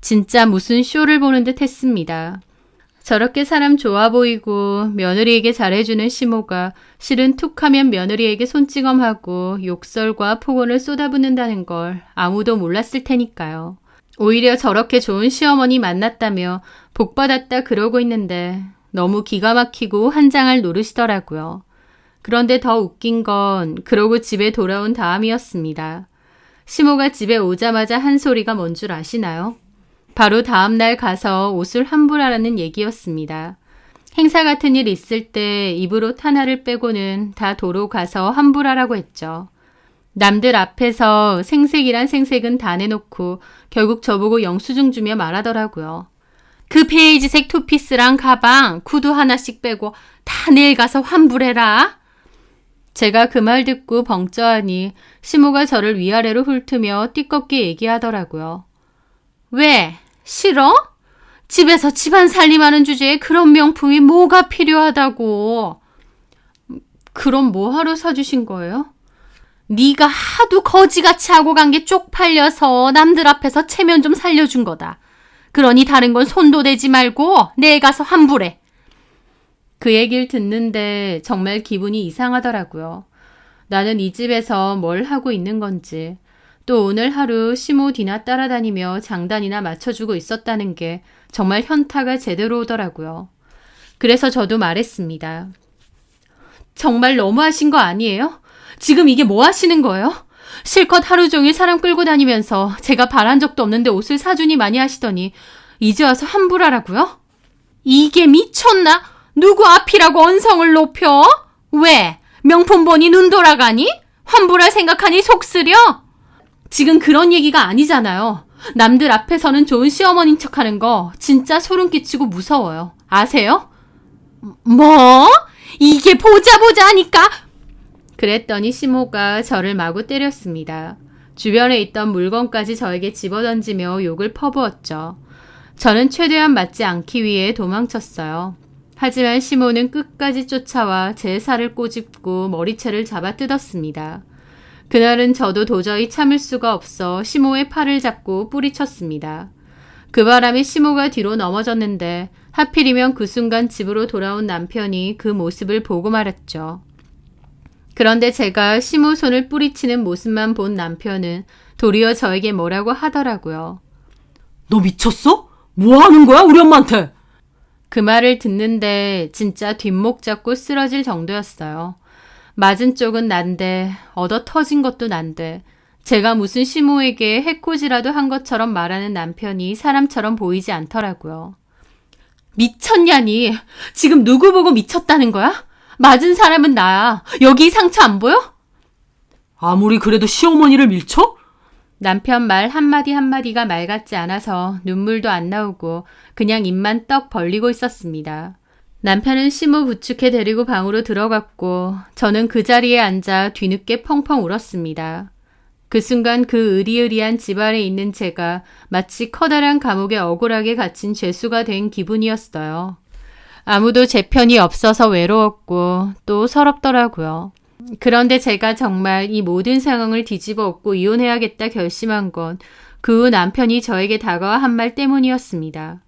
진짜 무슨 쇼를 보는 듯 했습니다. 저렇게 사람 좋아 보이고 며느리에게 잘해주는 시모가 실은 툭하면 며느리에게 손찌검하고 욕설과 폭언을 쏟아붓는다는 걸 아무도 몰랐을 테니까요. 오히려 저렇게 좋은 시어머니 만났다며 복받았다 그러고 있는데 너무 기가 막히고 한장할 노릇이더라고요. 그런데 더 웃긴 건 그러고 집에 돌아온 다음이었습니다. 시모가 집에 오자마자 한 소리가 뭔 줄 아시나요? 바로 다음날 가서 옷을 환불하라는 얘기였습니다. 행사 같은 일 있을 때 입으로 하나를 빼고는 다 도로 가서 환불하라고 했죠. 남들 앞에서 생색이란 생색은 다 내놓고 결국 저보고 영수증 주며 말하더라고요. 그 베이지색 투피스랑 가방, 구두 하나씩 빼고 다 내일 가서 환불해라. 제가 그 말 듣고 벙쪄하니 시모가 저를 위아래로 훑으며 띠껍게 얘기하더라고요. 왜? 싫어? 집에서 집안 살림하는 주제에 그런 명품이 뭐가 필요하다고. 그럼 뭐하러 사주신 거예요? 네가 하도 거지같이 하고 간 게 쪽팔려서 남들 앞에서 체면 좀 살려준 거다. 그러니 다른 건 손도 대지 말고 내일 가서 환불해. 그 얘기를 듣는데 정말 기분이 이상하더라고요. 나는 이 집에서 뭘 하고 있는 건지, 또 오늘 하루 시모 뒤나 따라다니며 장단이나 맞춰주고 있었다는 게 정말 현타가 제대로 오더라고요. 그래서 저도 말했습니다. 정말 너무하신 거 아니에요? 지금 이게 뭐 하시는 거예요? 실컷 하루 종일 사람 끌고 다니면서 제가 바란 적도 없는데 옷을 사주니 많이 하시더니 이제 와서 환불하라고요? 이게 미쳤나? 누구 앞이라고 언성을 높여? 왜? 명품 보니 눈 돌아가니? 환불할 생각하니 속 쓰려? 지금 그런 얘기가 아니잖아요. 남들 앞에서는 좋은 시어머니인 척하는 거 진짜 소름 끼치고 무서워요. 아세요? 뭐? 이게 보자 하니까. 그랬더니 시모가 저를 마구 때렸습니다. 주변에 있던 물건까지 저에게 집어던지며 욕을 퍼부었죠. 저는 최대한 맞지 않기 위해 도망쳤어요. 하지만 시모는 끝까지 쫓아와 제 살을 꼬집고 머리채를 잡아 뜯었습니다. 그날은 저도 도저히 참을 수가 없어 시모의 팔을 잡고 뿌리쳤습니다. 그 바람에 시모가 뒤로 넘어졌는데 하필이면 그 순간 집으로 돌아온 남편이 그 모습을 보고 말았죠. 그런데 제가 시모 손을 뿌리치는 모습만 본 남편은 도리어 저에게 뭐라고 하더라고요. 너 미쳤어? 뭐 하는 거야, 우리 엄마한테? 그 말을 듣는데 진짜 뒷목 잡고 쓰러질 정도였어요. 맞은 쪽은 난데 얻어 터진 것도 난데 제가 무슨 시모에게 해코지라도 한 것처럼 말하는 남편이 사람처럼 보이지 않더라고요. 미쳤냐니? 지금 누구 보고 미쳤다는 거야? 맞은 사람은 나야. 여기 상처 안 보여? 아무리 그래도 시어머니를 밀쳐? 남편 말 한마디 한마디가 말 같지 않아서 눈물도 안 나오고 그냥 입만 떡 벌리고 있었습니다. 남편은 시모 부축해 데리고 방으로 들어갔고 저는 그 자리에 앉아 뒤늦게 펑펑 울었습니다. 그 순간 그 으리으리한 집 안에 있는 제가 마치 커다란 감옥에 억울하게 갇힌 죄수가 된 기분이었어요. 아무도 제 편이 없어서 외로웠고 또 서럽더라고요. 그런데 제가 정말 이 모든 상황을 뒤집어 엎고 이혼해야겠다 결심한 건 그 후 남편이 저에게 다가와 한 말 때문이었습니다.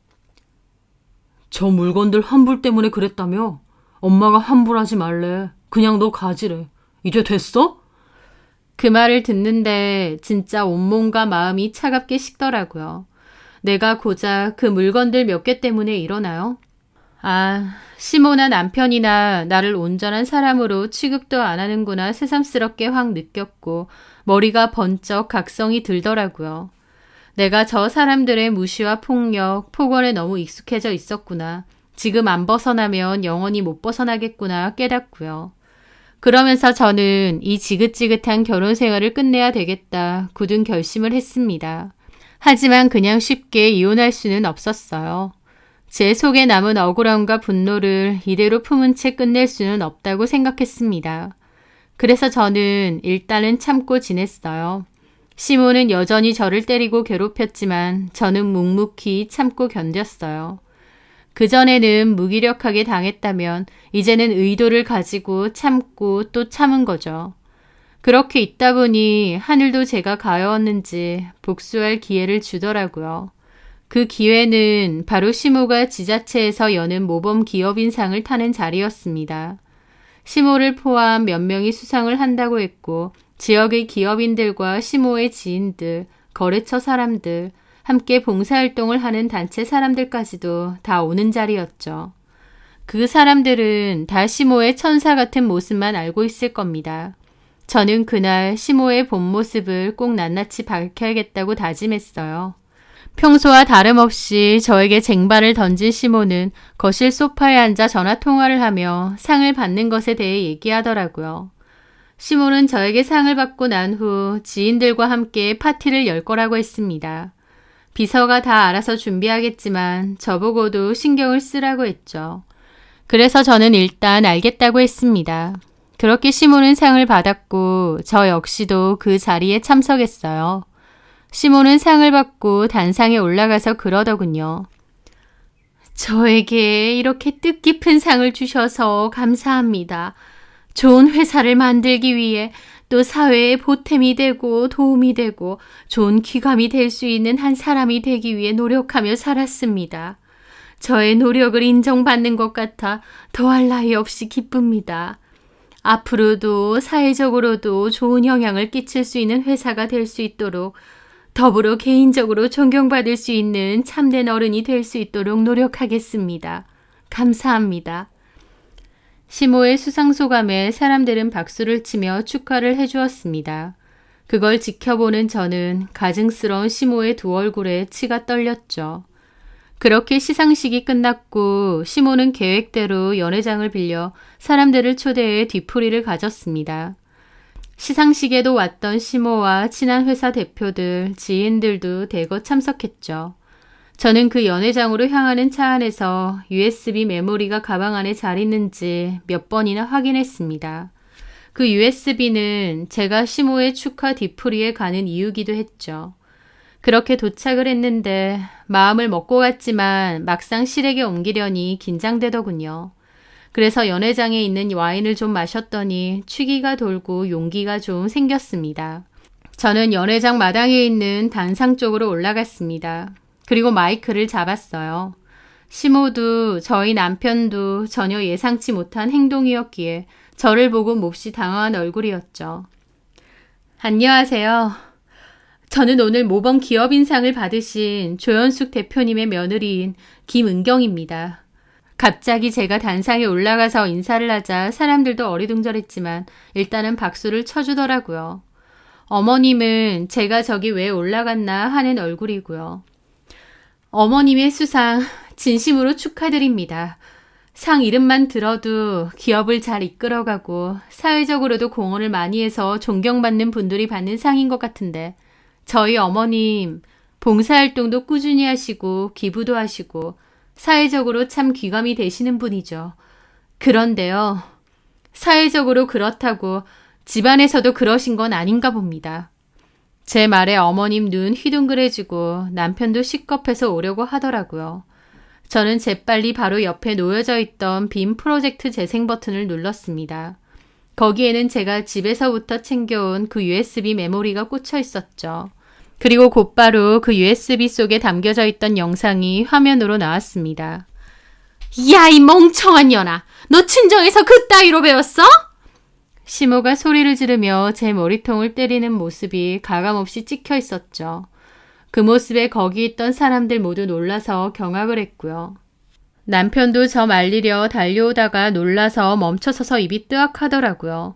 저 물건들 환불 때문에 그랬다며? 엄마가 환불하지 말래. 그냥 너 가지래. 이제 됐어? 그 말을 듣는데 진짜 온몸과 마음이 차갑게 식더라고요. 내가 고작 그 물건들 몇 개 때문에 이러나요? 아, 시모나 남편이나 나를 온전한 사람으로 취급도 안 하는구나 새삼스럽게 확 느꼈고 머리가 번쩍 각성이 들더라고요. 내가 저 사람들의 무시와 폭력, 폭언에 너무 익숙해져 있었구나. 지금 안 벗어나면 영원히 못 벗어나겠구나 깨닫고요. 그러면서 저는 이 지긋지긋한 결혼 생활을 끝내야 되겠다 굳은 결심을 했습니다. 하지만 그냥 쉽게 이혼할 수는 없었어요. 제 속에 남은 억울함과 분노를 이대로 품은 채 끝낼 수는 없다고 생각했습니다. 그래서 저는 일단은 참고 지냈어요. 시모는 여전히 저를 때리고 괴롭혔지만 저는 묵묵히 참고 견뎠어요. 그전에는 무기력하게 당했다면 이제는 의도를 가지고 참고 또 참은 거죠. 그렇게 있다 보니 하늘도 제가 가여웠는지 복수할 기회를 주더라고요. 그 기회는 바로 시모가 지자체에서 여는 모범 기업인상을 타는 자리였습니다. 시모를 포함 몇 명이 수상을 한다고 했고 지역의 기업인들과 시모의 지인들, 거래처 사람들, 함께 봉사활동을 하는 단체 사람들까지도 다 오는 자리였죠. 그 사람들은 다 시모의 천사 같은 모습만 알고 있을 겁니다. 저는 그날 시모의 본 모습을 꼭 낱낱이 밝혀야겠다고 다짐했어요. 평소와 다름없이 저에게 쟁반을 던진 시모는 거실 소파에 앉아 전화 통화를 하며 상을 받는 것에 대해 얘기하더라고요. 시모는 저에게 상을 받고 난 후 지인들과 함께 파티를 열 거라고 했습니다. 비서가 다 알아서 준비하겠지만 저보고도 신경을 쓰라고 했죠. 그래서 저는 일단 알겠다고 했습니다. 그렇게 시모는 상을 받았고 저 역시도 그 자리에 참석했어요. 시모는 상을 받고 단상에 올라가서 그러더군요. 저에게 이렇게 뜻깊은 상을 주셔서 감사합니다. 좋은 회사를 만들기 위해 또 사회에 보탬이 되고 도움이 되고 좋은 귀감이 될 수 있는 한 사람이 되기 위해 노력하며 살았습니다. 저의 노력을 인정받는 것 같아 더할 나위 없이 기쁩니다. 앞으로도 사회적으로도 좋은 영향을 끼칠 수 있는 회사가 될 수 있도록 더불어 개인적으로 존경받을 수 있는 참된 어른이 될 수 있도록 노력하겠습니다. 감사합니다. 시모의 수상소감에 사람들은 박수를 치며 축하를 해주었습니다. 그걸 지켜보는 저는 가증스러운 시모의 두 얼굴에 치가 떨렸죠. 그렇게 시상식이 끝났고 시모는 계획대로 연회장을 빌려 사람들을 초대해 뒤풀이를 가졌습니다. 시상식에도 왔던 시모와 친한 회사 대표들, 지인들도 대거 참석했죠. 저는 그 연회장으로 향하는 차 안에서 USB 메모리가 가방 안에 잘 있는지 몇 번이나 확인했습니다. 그 USB는 제가 시모의 축하 뒤풀이에 가는 이유기도 했죠. 그렇게 도착을 했는데 마음을 먹고 갔지만 막상 실행에 옮기려니 긴장되더군요. 그래서 연회장에 있는 와인을 좀 마셨더니 취기가 돌고 용기가 좀 생겼습니다. 저는 연회장 마당에 있는 단상 쪽으로 올라갔습니다. 그리고 마이크를 잡았어요. 시모도 저희 남편도 전혀 예상치 못한 행동이었기에 저를 보고 몹시 당황한 얼굴이었죠. 안녕하세요. 저는 오늘 모범 기업인상을 받으신 조연숙 대표님의 며느리인 김은경입니다. 갑자기 제가 단상에 올라가서 인사를 하자 사람들도 어리둥절했지만 일단은 박수를 쳐주더라고요. 어머님은 제가 저기 왜 올라갔나 하는 얼굴이고요. 어머님의 수상 진심으로 축하드립니다. 상 이름만 들어도 기업을 잘 이끌어가고 사회적으로도 공헌을 많이 해서 존경받는 분들이 받는 상인 것 같은데 저희 어머님 봉사활동도 꾸준히 하시고 기부도 하시고 사회적으로 참 귀감이 되시는 분이죠. 그런데요. 사회적으로 그렇다고 집안에서도 그러신 건 아닌가 봅니다. 제 말에 어머님 눈 휘둥그레지고 남편도 식겁해서 오려고 하더라고요. 저는 재빨리 바로 옆에 놓여져 있던 빔 프로젝트 재생 버튼을 눌렀습니다. 거기에는 제가 집에서부터 챙겨온 그 USB 메모리가 꽂혀 있었죠. 그리고 곧바로 그 USB 속에 담겨져 있던 영상이 화면으로 나왔습니다. 야, 이 멍청한 년아! 너 친정에서 그따위로 배웠어? 시모가 소리를 지르며 제 머리통을 때리는 모습이 가감없이 찍혀 있었죠. 그 모습에 거기 있던 사람들 모두 놀라서 경악을 했고요. 남편도 저 말리려 달려오다가 놀라서 멈춰서서 입이 뜨악하더라고요.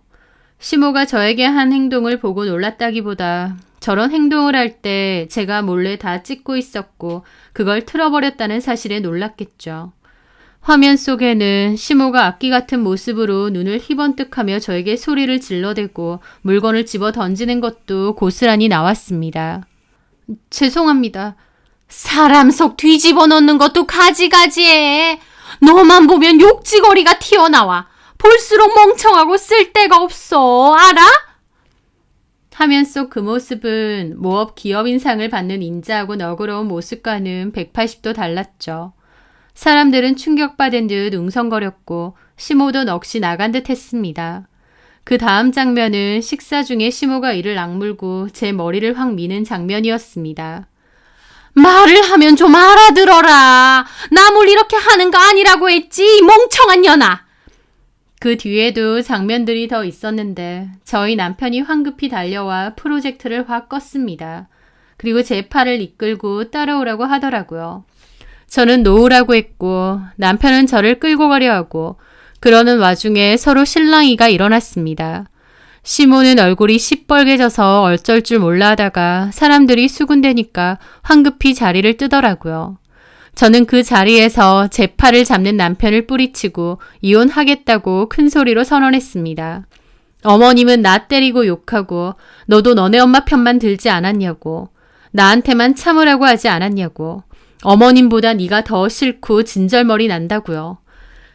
시모가 저에게 한 행동을 보고 놀랐다기보다 저런 행동을 할 때 제가 몰래 다 찍고 있었고 그걸 틀어버렸다는 사실에 놀랐겠죠. 화면 속에는 시모가 악기 같은 모습으로 눈을 희번뜩하며 저에게 소리를 질러대고 물건을 집어 던지는 것도 고스란히 나왔습니다. 죄송합니다. 사람 속 뒤집어 놓는 것도 가지가지해. 너만 보면 욕지거리가 튀어나와. 볼수록 멍청하고 쓸데가 없어. 알아? 화면 속 그 모습은 모업 기업인상을 받는 인자하고 너그러운 모습과는 180도 달랐죠. 사람들은 충격받은 듯 웅성거렸고 시모도 넋이 나간 듯 했습니다. 그 다음 장면은 식사 중에 시모가 이를 악물고 제 머리를 확 미는 장면이었습니다. 말을 하면 좀 알아들어라. 남을 이렇게 하는 거 아니라고 했지, 이 멍청한 년아. 그 뒤에도 장면들이 더 있었는데 저희 남편이 황급히 달려와 프로젝트를 확 껐습니다. 그리고 제 팔을 이끌고 따라오라고 하더라고요. 저는 놓으라고 했고 남편은 저를 끌고 가려 하고 그러는 와중에 서로 실랑이가 일어났습니다. 시모는 얼굴이 시뻘개져서 어쩔 줄 몰라 하다가 사람들이 수군대니까 황급히 자리를 뜨더라고요. 저는 그 자리에서 제 팔을 잡는 남편을 뿌리치고 이혼하겠다고 큰 소리로 선언했습니다. 어머님은 나 때리고 욕하고 너도 너네 엄마 편만 들지 않았냐고 나한테만 참으라고 하지 않았냐고 어머님보다 네가 더 싫고 진절머리 난다고요.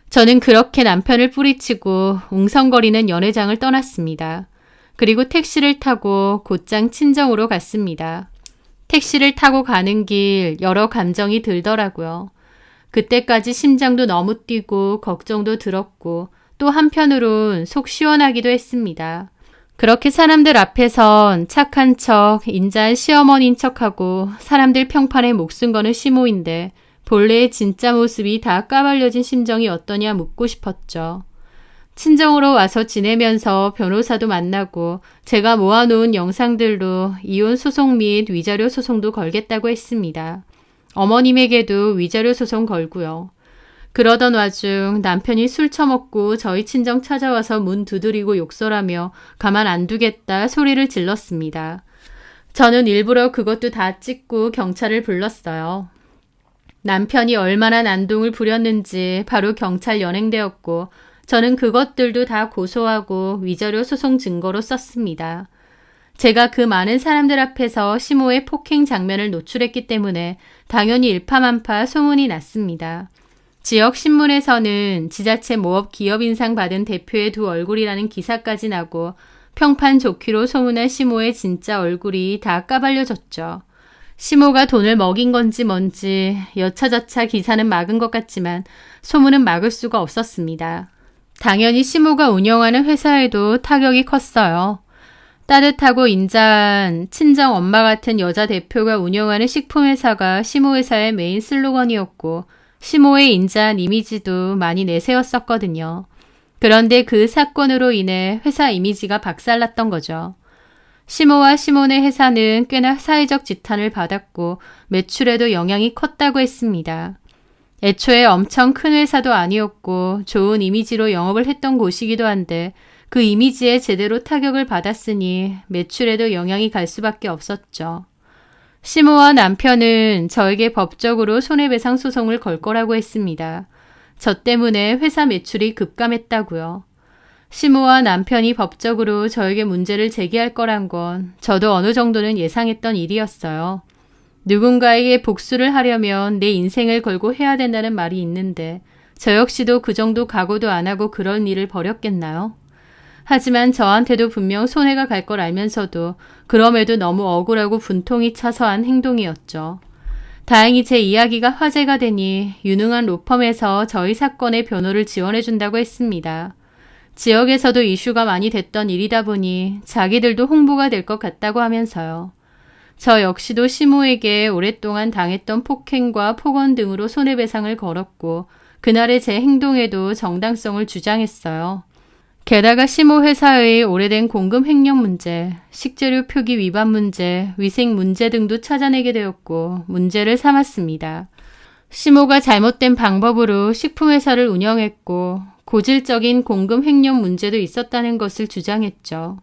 저는 그렇게 남편을 뿌리치고 웅성거리는 연회장을 떠났습니다. 그리고 택시를 타고 곧장 친정으로 갔습니다. 택시를 타고 가는 길 여러 감정이 들더라고요. 그때까지 심장도 너무 뛰고 걱정도 들었고 또 한편으론 속 시원하기도 했습니다. 그렇게 사람들 앞에선 착한 척, 인자한 시어머니인 척하고 사람들 평판에 목숨 거는 시모인데 본래의 진짜 모습이 다 까발려진 심정이 어떠냐 묻고 싶었죠. 친정으로 와서 지내면서 변호사도 만나고 제가 모아놓은 영상들로 이혼 소송 및 위자료 소송도 걸겠다고 했습니다. 어머님에게도 위자료 소송 걸고요. 그러던 와중 남편이 술 처먹고 저희 친정 찾아와서 문 두드리고 욕설하며 가만 안 두겠다 소리를 질렀습니다. 저는 일부러 그것도 다 찍고 경찰을 불렀어요. 남편이 얼마나 난동을 부렸는지 바로 경찰 연행되었고 저는 그것들도 다 고소하고 위자료 소송 증거로 썼습니다. 제가 그 많은 사람들 앞에서 시모의 폭행 장면을 노출했기 때문에 당연히 일파만파 소문이 났습니다. 지역 신문에서는 지자체 모업 기업 인상 받은 대표의 두 얼굴이라는 기사까지 나고 평판 좋기로 소문난 시모의 진짜 얼굴이 다 까발려졌죠. 시모가 돈을 먹인 건지 뭔지 여차저차 기사는 막은 것 같지만 소문은 막을 수가 없었습니다. 당연히 시모가 운영하는 회사에도 타격이 컸어요. 따뜻하고 인자한 친정 엄마 같은 여자 대표가 운영하는 식품회사가 시모 회사의 메인 슬로건이었고 시모의 인자한 이미지도 많이 내세웠었거든요. 그런데 그 사건으로 인해 회사 이미지가 박살났던 거죠. 시모와 시몬의 회사는 꽤나 사회적 지탄을 받았고 매출에도 영향이 컸다고 했습니다. 애초에 엄청 큰 회사도 아니었고 좋은 이미지로 영업을 했던 곳이기도 한데 그 이미지에 제대로 타격을 받았으니 매출에도 영향이 갈 수밖에 없었죠. 시모와 남편은 저에게 법적으로 손해배상 소송을 걸 거라고 했습니다. 저 때문에 회사 매출이 급감했다고요. 시모와 남편이 법적으로 저에게 문제를 제기할 거란 건 저도 어느 정도는 예상했던 일이었어요. 누군가에게 복수를 하려면 내 인생을 걸고 해야 된다는 말이 있는데 저 역시도 그 정도 각오도 안 하고 그런 일을 벌였겠나요? 하지만 저한테도 분명 손해가 갈 걸 알면서도 그럼에도 너무 억울하고 분통이 차서 한 행동이었죠. 다행히 제 이야기가 화제가 되니 유능한 로펌에서 저희 사건의 변호를 지원해준다고 했습니다. 지역에서도 이슈가 많이 됐던 일이다 보니 자기들도 홍보가 될 것 같다고 하면서요. 저 역시도 시모에게 오랫동안 당했던 폭행과 폭언 등으로 손해배상을 걸었고 그날의 제 행동에도 정당성을 주장했어요. 게다가 시모 회사의 오래된 공금 횡령 문제, 식재료 표기 위반 문제, 위생 문제 등도 찾아내게 되었고 문제를 삼았습니다. 시모가 잘못된 방법으로 식품회사를 운영했고 고질적인 공금 횡령 문제도 있었다는 것을 주장했죠.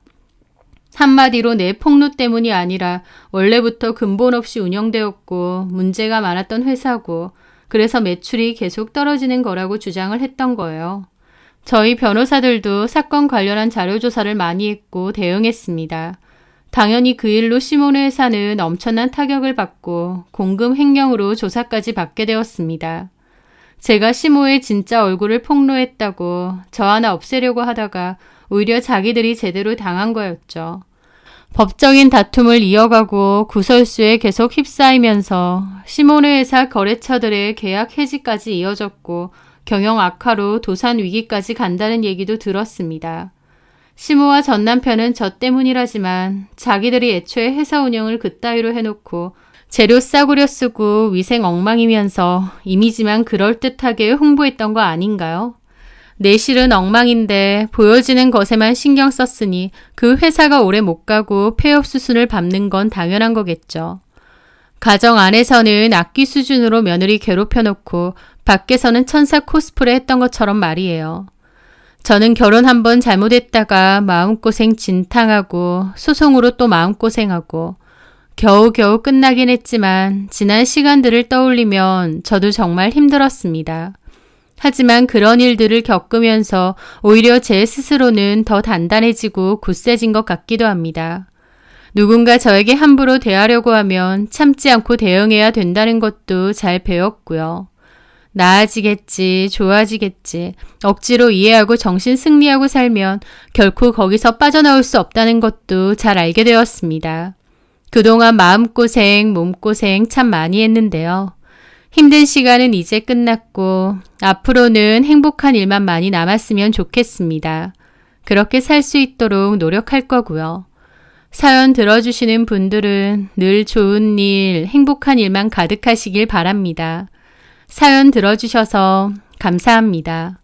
한마디로 내 폭로 때문이 아니라 원래부터 근본 없이 운영되었고 문제가 많았던 회사고 그래서 매출이 계속 떨어지는 거라고 주장을 했던 거예요. 저희 변호사들도 사건 관련한 자료조사를 많이 했고 대응했습니다. 당연히 그 일로 시몬의 회사는 엄청난 타격을 받고 공금 횡령으로 조사까지 받게 되었습니다. 제가 시모의 진짜 얼굴을 폭로했다고 저 하나 없애려고 하다가 오히려 자기들이 제대로 당한 거였죠. 법적인 다툼을 이어가고 구설수에 계속 휩싸이면서 시몬의 회사 거래처들의 계약 해지까지 이어졌고 경영 악화로 도산 위기까지 간다는 얘기도 들었습니다. 시모와 전 남편은 저 때문이라지만 자기들이 애초에 회사 운영을 그따위로 해놓고 재료 싸구려 쓰고 위생 엉망이면서 이미지만 그럴듯하게 홍보했던 거 아닌가요? 내실은 엉망인데 보여지는 것에만 신경 썼으니 그 회사가 오래 못 가고 폐업 수순을 밟는 건 당연한 거겠죠. 가정 안에서는 악귀 수준으로 며느리 괴롭혀놓고 밖에서는 천사 코스프레 했던 것처럼 말이에요. 저는 결혼 한 번 잘못했다가 마음고생 진탕하고 소송으로 또 마음고생하고 겨우겨우 끝나긴 했지만 지난 시간들을 떠올리면 저도 정말 힘들었습니다. 하지만 그런 일들을 겪으면서 오히려 제 스스로는 더 단단해지고 굳세진 것 같기도 합니다. 누군가 저에게 함부로 대하려고 하면 참지 않고 대응해야 된다는 것도 잘 배웠고요. 나아지겠지, 좋아지겠지, 억지로 이해하고 정신 승리하고 살면 결코 거기서 빠져나올 수 없다는 것도 잘 알게 되었습니다. 그동안 마음고생, 몸고생 참 많이 했는데요. 힘든 시간은 이제 끝났고 앞으로는 행복한 일만 많이 남았으면 좋겠습니다. 그렇게 살 수 있도록 노력할 거고요. 사연 들어주시는 분들은 늘 좋은 일, 행복한 일만 가득하시길 바랍니다. 사연 들어주셔서 감사합니다.